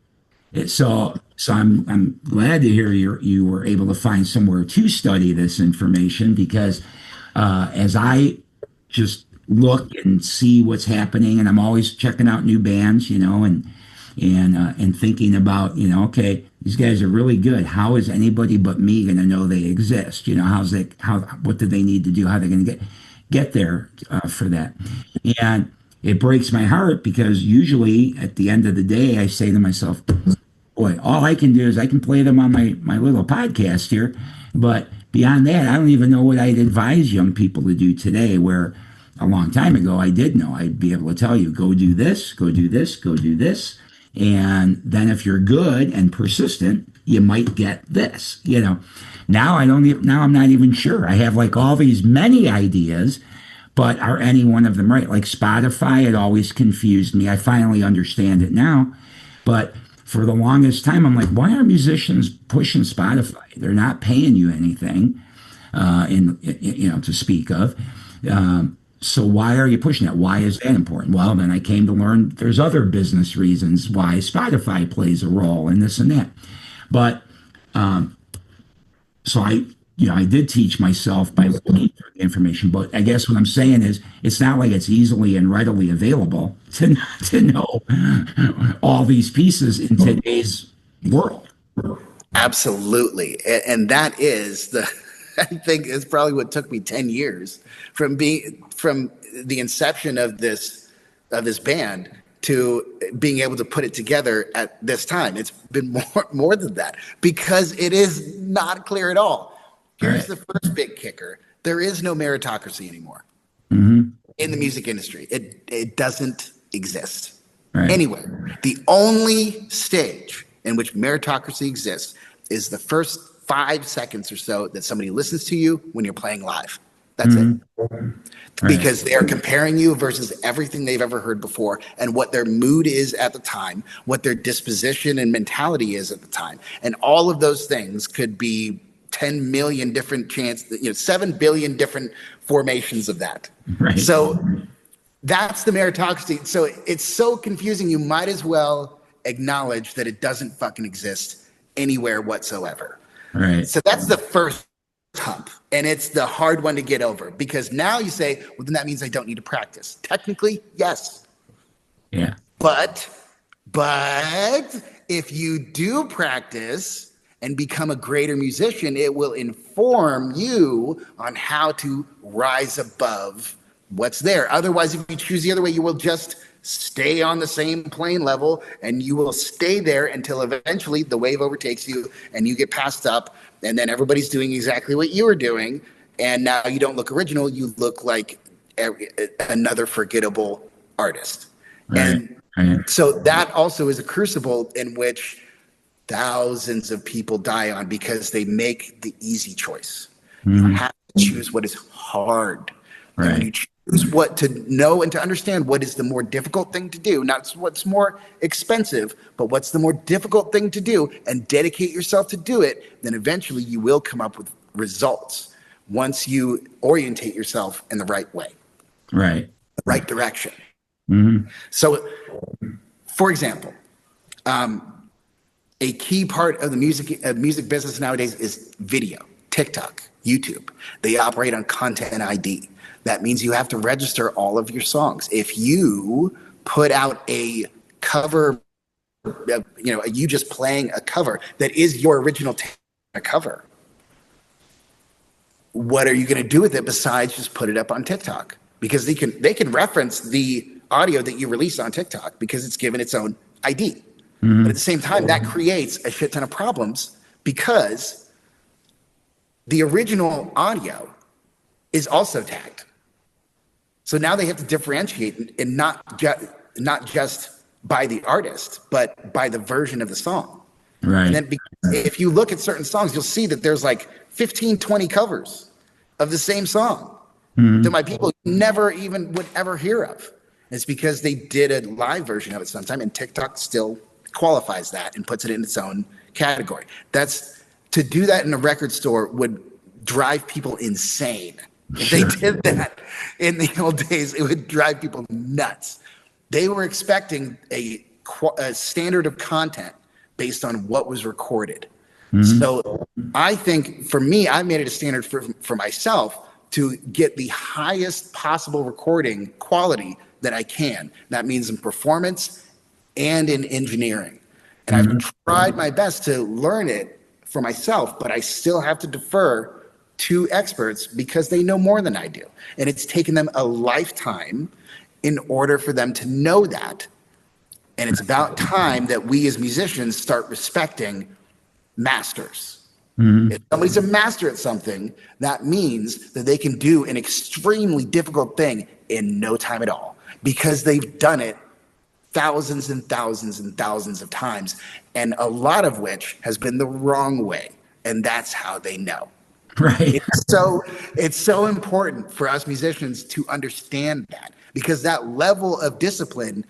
So I'm glad to hear you were able to find somewhere to study this information, because as I just look and see what's happening, and I'm always checking out new bands, and thinking about, okay, these guys are really good. How is anybody but me going to know they exist? What do they need to do? How are they going to get there for that? And it breaks my heart, because usually at the end of the day, I say to myself, boy, all I can do is I can play them on my little podcast here. But beyond that, I don't even know what I'd advise young people to do today, where a long time ago I did know. I'd be able to tell you, go do this, go do this, go do this. And then if you're good and persistent, you might get this. Now now I'm not even sure. I have like all these many ideas, but are any one of them right? Like Spotify, it always confused me. I finally understand it now. But for the longest time, I'm like, why are musicians pushing Spotify? They're not paying you anything, to speak of. So why are you pushing that? Why is that important? Well, then I came to learn there's other business reasons why Spotify plays a role in this and that. But so I did teach myself by looking for the information. But I guess what I'm saying is, it's not like it's easily and readily available to know all these pieces in today's world. Absolutely. And that is I think is probably what took me 10 years from the inception of this band to being able to put it together at this time. It's been more than that, because it is not clear at all. Here's the first big kicker. There is no meritocracy anymore in the music industry. It doesn't exist anywhere. The only stage in which meritocracy exists is the first 5 seconds or so that somebody listens to you when you're playing live. That's it. Because they are comparing you versus everything they've ever heard before, and what their mood is at the time, what their disposition and mentality is at the time. And all of those things could be 10 million different 7 billion different formations of that. So that's the meritocracy. So it's so confusing. You might as well acknowledge that it doesn't fucking exist anywhere whatsoever. So that's the first hump, and it's the hard one to get over, because now you say, well, then that means I don't need to practice. Technically, yes. Yeah. But if you do practice and become a greater musician, it will inform you on how to rise above what's there. Otherwise, if you choose the other way, you will just stay on the same plane level, and you will stay there until eventually the wave overtakes you and you get passed up, and then everybody's doing exactly what you were doing, and now you don't look original. You look like another forgettable artist. And so that also is a crucible in which thousands of people die on, because they make the easy choice. You have to choose what is hard. And when you choose what to know and to understand what is the more difficult thing to do, not what's more expensive, but what's the more difficult thing to do, and dedicate yourself to do it, then eventually you will come up with results once you orientate yourself in the right way. The right direction. So, for example, a key part of the music business nowadays is video, TikTok, YouTube. They operate on content ID. That means you have to register all of your songs. If you put out a cover, you just playing a cover that is your original cover, what are you going to do with it besides just put it up on TikTok? Because they can reference the audio that you release on TikTok because it's given its own ID. But at the same time, that creates a shit ton of problems because the original audio is also tagged. So now they have to differentiate, and not just by the artist, but by the version of the song. Right. And then if you look at certain songs, you'll see that there's like 15, 20 covers of the same song that my people never even would ever hear of. It's because they did a live version of it sometime, and TikTok still qualifies that and puts it in its own category. To do that in a record store would drive people insane. If they did that in the old days, it would drive people nuts. They were expecting a standard of content based on what was recorded. So I think for me, I made it a standard for myself to get the highest possible recording quality that I can. That means in performance and in engineering. And I've tried my best to learn it for myself, but I still have to defer to experts because they know more than I do. And it's taken them a lifetime in order for them to know that. And it's about time that we as musicians start respecting masters. If somebody's a master at something, that means that they can do an extremely difficult thing in no time at all because they've done it thousands and thousands and thousands of times, and a lot of which has been the wrong way. And that's how they know. Right. It's so important for us musicians to understand that, because that level of discipline,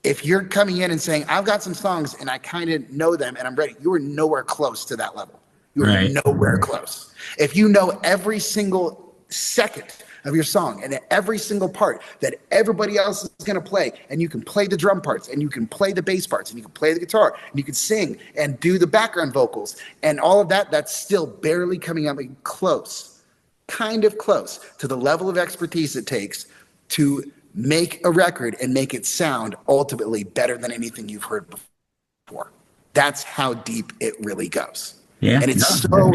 if you're coming in and saying, I've got some songs and I kind of know them and I'm ready, you are nowhere close to that level. You're nowhere close. If you know every single second of your song and every single part that everybody else is going to play, and you can play the drum parts and you can play the bass parts and you can play the guitar and you can sing and do the background vocals and all of that, that's still barely coming up close, kind of close to the level of expertise it takes to make a record and make it sound ultimately better than anything you've heard before. That's how deep it really goes. Yeah. And it's so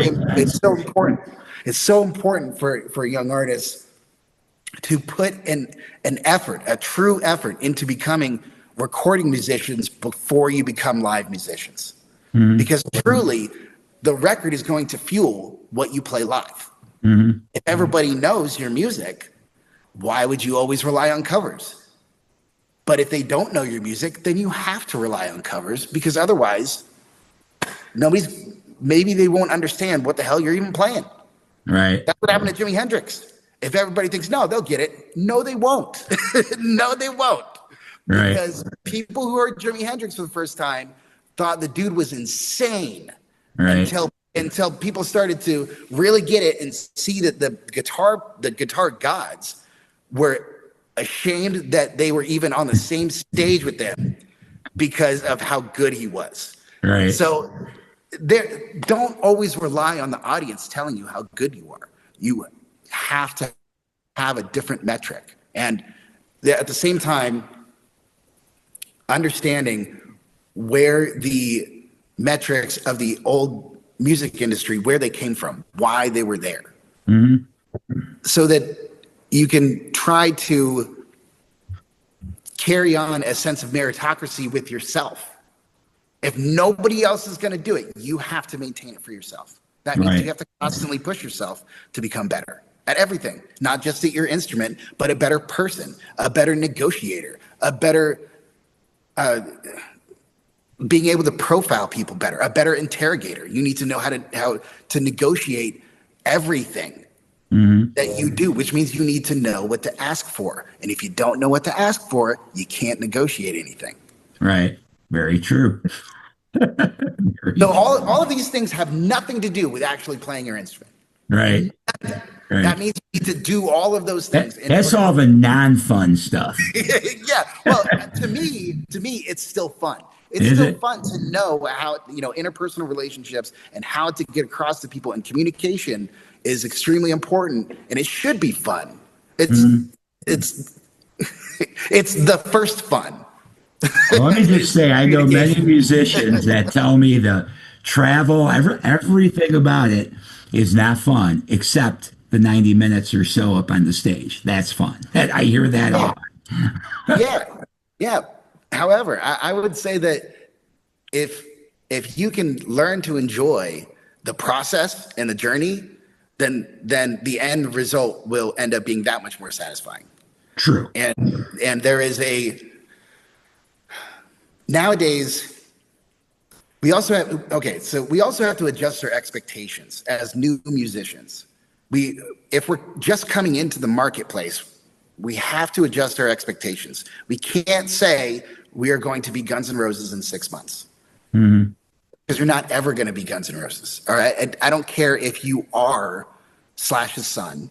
important. It's so important for young artists to put an effort, a true effort, into becoming recording musicians before you become live musicians. Because truly, the record is going to fuel what you play live. If everybody knows your music, why would you always rely on covers? But if they don't know your music, then you have to rely on covers, because otherwise, maybe they won't understand what the hell you're even playing. Right. That's what happened to Jimi Hendrix. If everybody thinks, no, they'll get it. No, they won't. No, they won't. Right. Because people who heard Jimi Hendrix for the first time thought the dude was insane. Right. Until people started to really get it and see that the guitar gods were ashamed that they were even on the same stage with them because of how good he was. Right. So don't always rely on the audience telling you how good you are. You have to have a different metric. And at the same time, understanding where the metrics of the old music industry, where they came from, why they were there. So that you can try to carry on a sense of meritocracy with yourself. If nobody else is going to do it, you have to maintain it for yourself. That means you have to constantly push yourself to become better at everything, not just at your instrument, but a better person, a better negotiator, a better being able to profile people better, a better interrogator. You need to know how to negotiate everything that you do, which means you need to know what to ask for. And if you don't know what to ask for, you can't negotiate anything. Right. Very true. So all of these things have nothing to do with actually playing your instrument. Right. Right. That means you need to do all of those things. That's all the non-fun stuff. Yeah. Well, to me, it's still fun. It's still fun to know how, interpersonal relationships and how to get across to people, and communication is extremely important, and it should be fun. It's the first fun. Well, let me just say, I know many musicians that tell me the travel, everything about it is not fun, except the 90 minutes or so up on the stage. That's fun. I hear that a lot. Yeah, yeah. However, I would say that if if you can learn to enjoy the process and the journey, then the end result will end up being that much more satisfying. True. And there is a nowadays we also have okay, so we also have to adjust our expectations as new musicians. We if we're just coming into the marketplace, we have to adjust our expectations. We can't say we are going to be Guns N' Roses in 6 months because you're not ever going to be Guns N' Roses. All right. I don't care if you are Slash's son.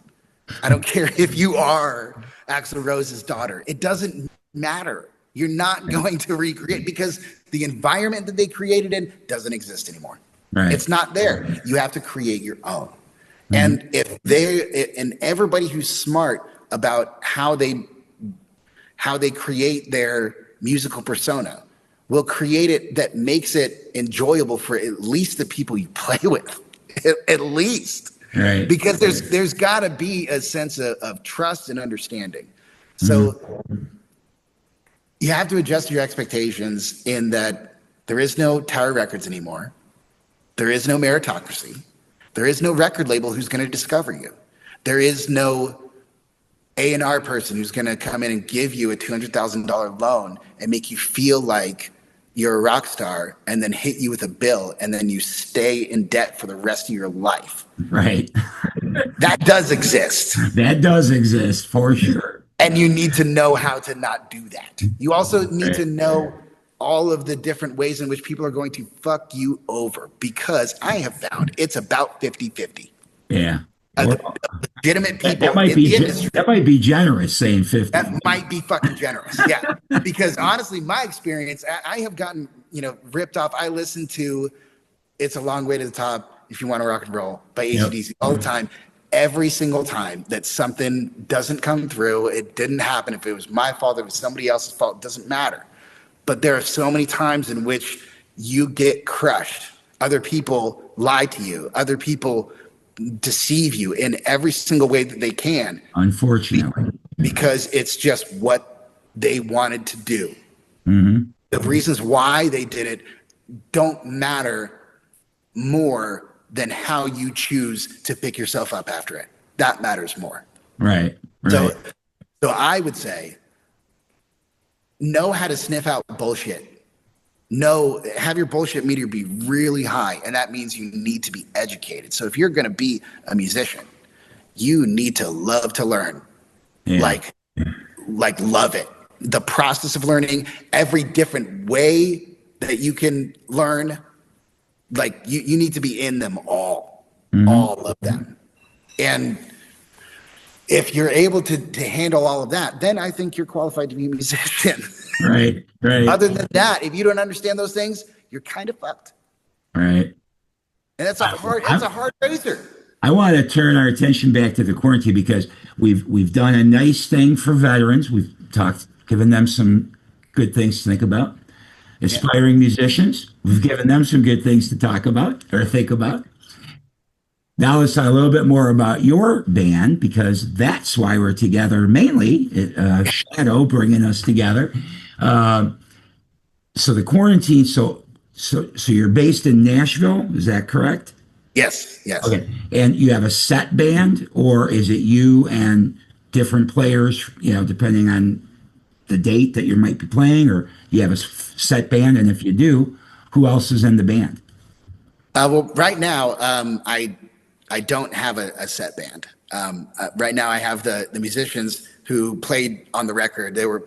I don't care if you are Axl Rose's daughter. It doesn't matter. You're not going to recreate because the environment that they created in doesn't exist anymore. Right. It's not there. You have to create your own. And if they and everybody who's smart about how they create their musical persona will create it that makes it enjoyable for at least the people you play with, at least. Right. Because there's got to be a sense of trust and understanding. So you have to adjust your expectations in that there is no Tower Records anymore. There is no meritocracy. There is no record label who's going to discover you. There is no A&R person who's going to come in and give you a $200,000 loan and make you feel like you're a rock star and then hit you with a bill and then you stay in debt for the rest of your life. Right. That does exist. That does exist for sure. And you need to know how to not do that. You also need to know all of the different ways in which people are going to fuck you over because I have found it's about 50-50. Yeah. Legitimate people That might in be the industry. that might be generous saying 50. That might be fucking generous. Yeah. Because honestly, my experience, I have gotten, ripped off. I listen to It's a Long Way to the Top, If You Want to Rock and Roll by AC/DC all the time. Every single time that something doesn't come through, it didn't happen. If it was my fault, if it was somebody else's fault, it doesn't matter. But there are so many times in which you get crushed. Other people lie to you. Other people deceive you in every single way that they can. Unfortunately. Because it's just what they wanted to do. The reasons why they did it don't matter more than how you choose to pick yourself up after it. That matters more. Right. So I would say, know how to sniff out bullshit. Have your bullshit meter be really high, and that means you need to be educated. So if you're going to be a musician, you need to love to learn, like love it. The process of learning, every different way that you can learn, like you need to be in them all of them. And if you're able to handle all of that, then I think you're qualified to be a musician. Right. Other than that, if you don't understand those things, you're kind of fucked. Right. And that's a hard razor. I want to turn our attention back to the quarantine because we've done a nice thing for veterans. We've given them some good things to think about. Aspiring musicians, we've given them some good things to talk about or think about. Now let's talk a little bit more about your band because that's why we're together mainly. Shadow bringing us together. So the quarantine. So you're based in Nashville, is that correct? Yes. Okay, and you have a set band, or is it you and different players? Depending on the date that you might be playing, or you have a set band, and if you do, who else is in the band? Well, right now, I don't have a set band. Right now, I have the musicians who played on the record. They were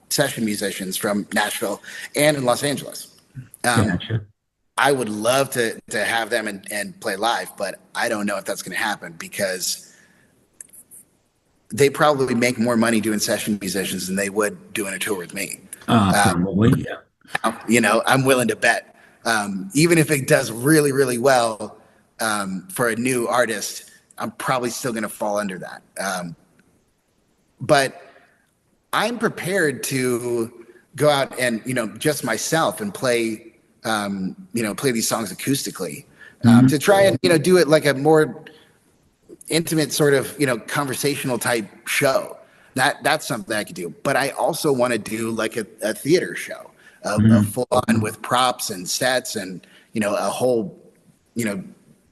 session musicians from Nashville and in Los Angeles. Gotcha. I would love to have them and play live, but I don't know if that's going to happen because they probably make more money doing session musicians than they would doing a tour with me. Probably, yeah. I'm willing to bet. Even if it does really, really well for a new artist, I'm probably still going to fall under that. But I'm prepared to go out and, just myself and play, play these songs acoustically to try and, do it like a more intimate sort of, conversational type show. that's something I could do. But I also want to do like a theater show, a full on with props and sets and, a whole,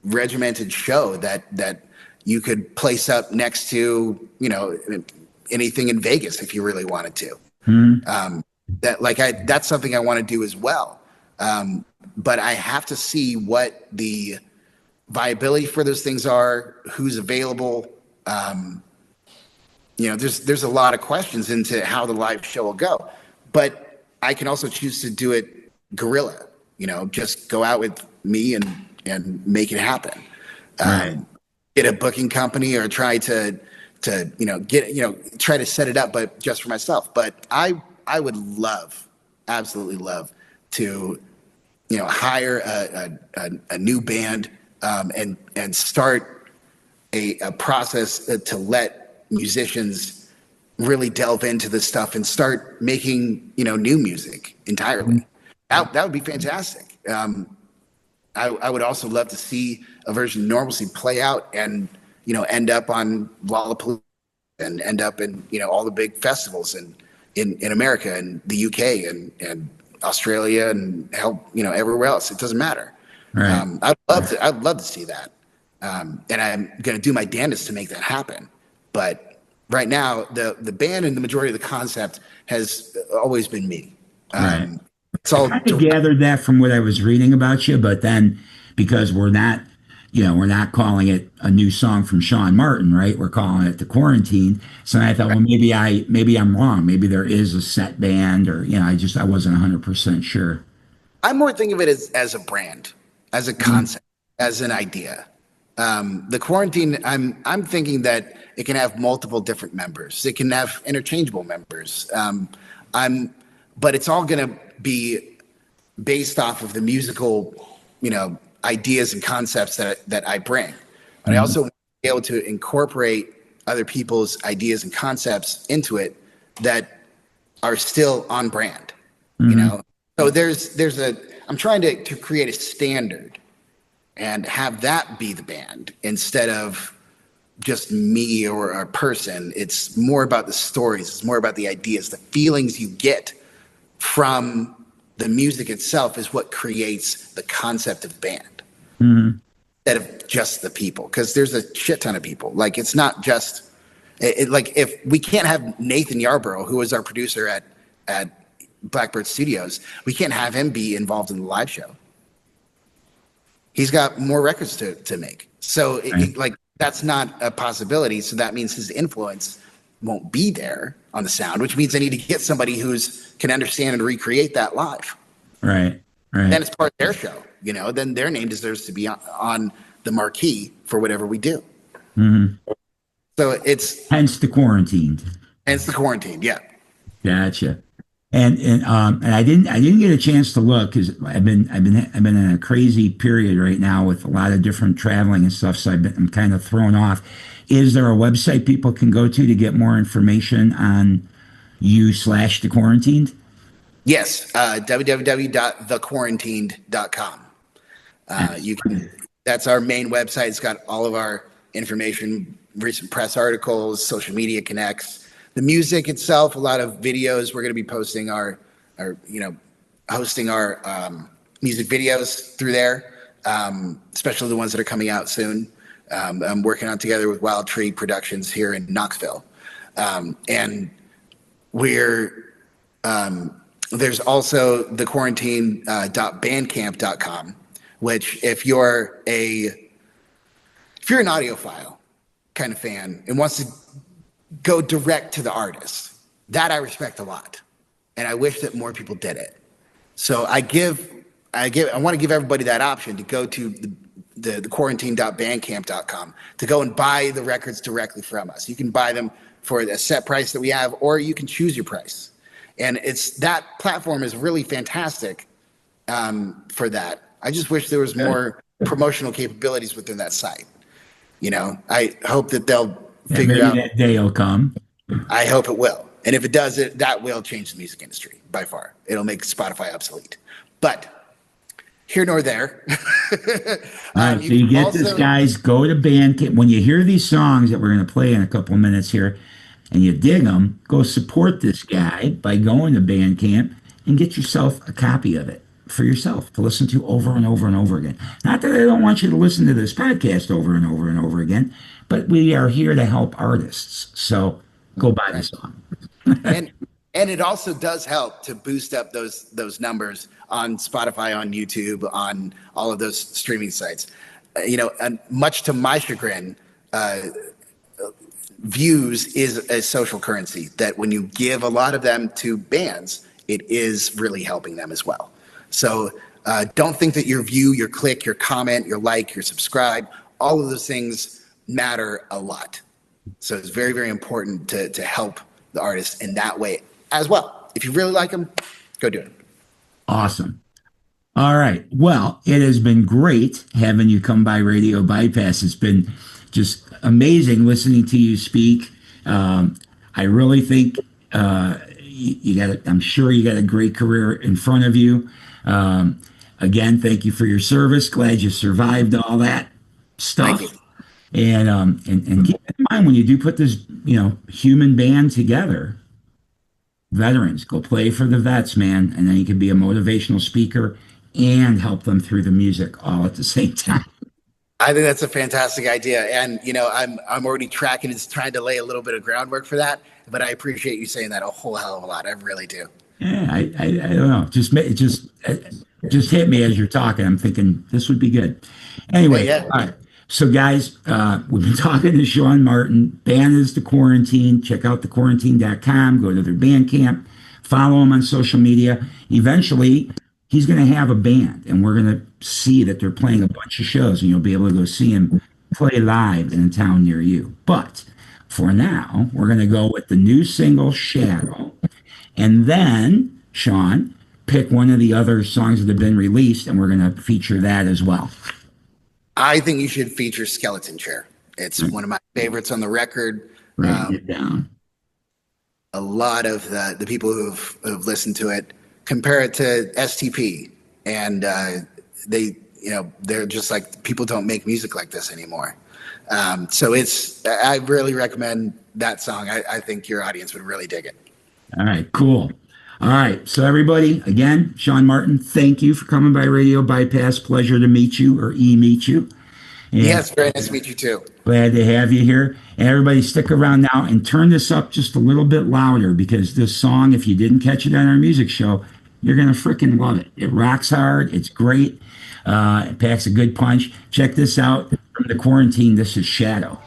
regimented show that you could place up next to, anything in Vegas if you really wanted to. That's something I want to do as well. But I have to see what the viability for those things are, who's available. There's a lot of questions into how the live show will go, but I can also choose to do it guerrilla, just go out with me and make it happen. Right. Get a booking company or try to try to set it up, but just for myself. But I would absolutely love to, hire a new band, and start a process to let musicians really delve into this stuff and start making, new music entirely. That would be fantastic. I would also love to see a version of Normalcy play out and, end up on Lollapalooza and end up in, all the big festivals in America and the UK and Australia and everywhere else. It doesn't matter. Right. I'd love to see that. And I'm going to do my damnedest to make that happen. But right now, the band and the majority of the concept has always been me. Right. It's all I gathered that from what I was reading about you, but then because we're not calling it a new song from Sean Martin, right? We're calling it The Quarantine. So I thought, well, maybe I'm wrong. Maybe there is a set band, or I wasn't 100% sure. I'm more thinking of it as a brand, as a concept, as an idea. The Quarantine, I'm thinking that it can have multiple different members. It can have interchangeable members. But it's all going to be based off of the musical, ideas and concepts that I bring. But I also want to be able to incorporate other people's ideas and concepts into it that are still on brand. So I'm trying to create a standard and have that be the band instead of just me or a person. It's more about the stories. It's more about the ideas. The feelings you get from the music itself is what creates the concept of band instead of just the people. Because there's a shit ton of people. Like, it's not just like, if we can't have Nathan Yarborough, who is our producer at Blackbird Studios, we can't have him be involved in the live show. He's got more records to make. So that's not a possibility. So that means his influence won't be there on the sound, which means I need to get somebody can understand and recreate that live. Right. Then it's part of their show, then their name deserves to be on the marquee for whatever we do. So it's hence the Quarantined. Yeah. Gotcha. And I didn't get a chance to look because I've been in a crazy period right now with a lot of different traveling and stuff. So I'm kind of thrown off. Is there a website people can go to get more information on you / The Quarantined? Yes, www.thequarantined.com. That's our main website. It's got all of our information, recent press articles, social media connects. The music itself, a lot of videos. We're going to be posting hosting our music videos through there, especially the ones that are coming out soon. I'm working on together with Wild Tree Productions here in Knoxville. And there's also thequarantine.bandcamp.com, which if you're an audiophile kind of fan and wants to go direct to the artist, that I respect a lot. And I wish that more people did it. So I want to give everybody that option to go to the quarantine.bandcamp.com to go and buy the records directly from us. You can buy them for a set price that we have, or you can choose your price. And that platform is really fantastic for that. I just wish there was more promotional capabilities within that site. I hope that they'll figure out. That day will come. I hope it will. And if it does, that will change the music industry by far. It'll make Spotify obsolete. But here nor there. All right, so you get this, guys. Go to Bandcamp. When you hear these songs that we're going to play in a couple of minutes here, and you dig them, go support this guy by going to Bandcamp and get yourself a copy of it for yourself to listen to over and over and over again. Not that I don't want you to listen to this podcast over and over and over again, but we are here to help artists. So go buy the song. And it also does help to boost up those numbers on Spotify, on YouTube, on all of those streaming sites. And much to my chagrin, views is a social currency that when you give a lot of them to bands, it is really helping them as well. So don't think that your view, your click, your comment, your like, your subscribe, all of those things matter a lot. So it's very, very important to help the artist in that way as well. If you really like them, go do it. Awesome. All right. Well, it has been great having you come by Radio Bypass. It's been just amazing listening to you speak. I really think you got. I'm sure you got a great career in front of you. Again, thank you for your service. Glad you survived all that stuff. Thank you. And keep in mind when you do put this, human band together, veterans, go play for the vets, man, and then you can be a motivational speaker and help them through the music all at the same time. I think that's a fantastic idea, and I'm already tracking and trying to lay a little bit of groundwork for that. But I appreciate you saying that a whole hell of a lot. I really do. Yeah, I don't know. It just hit me as you're talking. I'm thinking this would be good. Anyway, Yeah. all right. So guys, we've been talking to Sean Martin. Band is The Quarantine. Check out thequarantine.com. Go to their Bandcamp. Follow him on social media. Eventually, he's going to have a band, and we're going to see that they're playing a bunch of shows, and you'll be able to go see him play live in a town near you. But for now, we're going to go with the new single, Shadow. And then, Sean, pick one of the other songs that have been released, and we're going to feature that as well. I think you should feature Skeleton Chair. It's one of my favorites on the record. Write it down. A lot of the people who've listened to it compare it to STP, and they're just like, people don't make music like this anymore. So I really recommend that song. I think your audience would really dig it. All right, cool. All right, so everybody, again, Sean Martin, thank you for coming by Radio Bypass. Pleasure to meet you or meet you. And yes, very nice to meet you too. glad to have you here. And everybody, stick around now and turn this up just a little bit louder, because this song, if you didn't catch it on our music show, you're going to freaking love it. It rocks hard. It's great. It packs a good punch. Check this out. From The Quarantine, this is Shadow.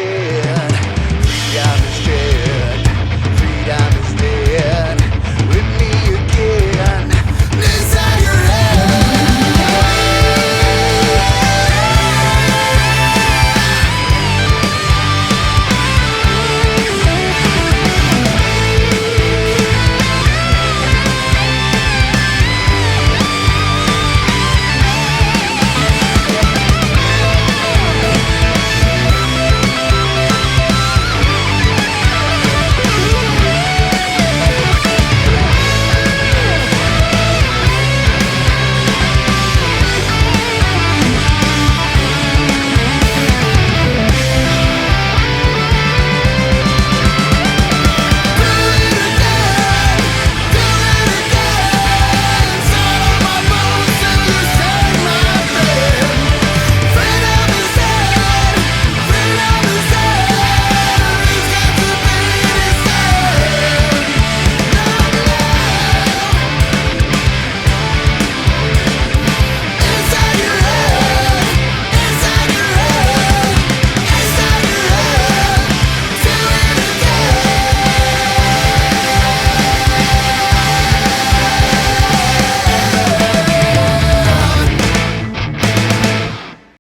head.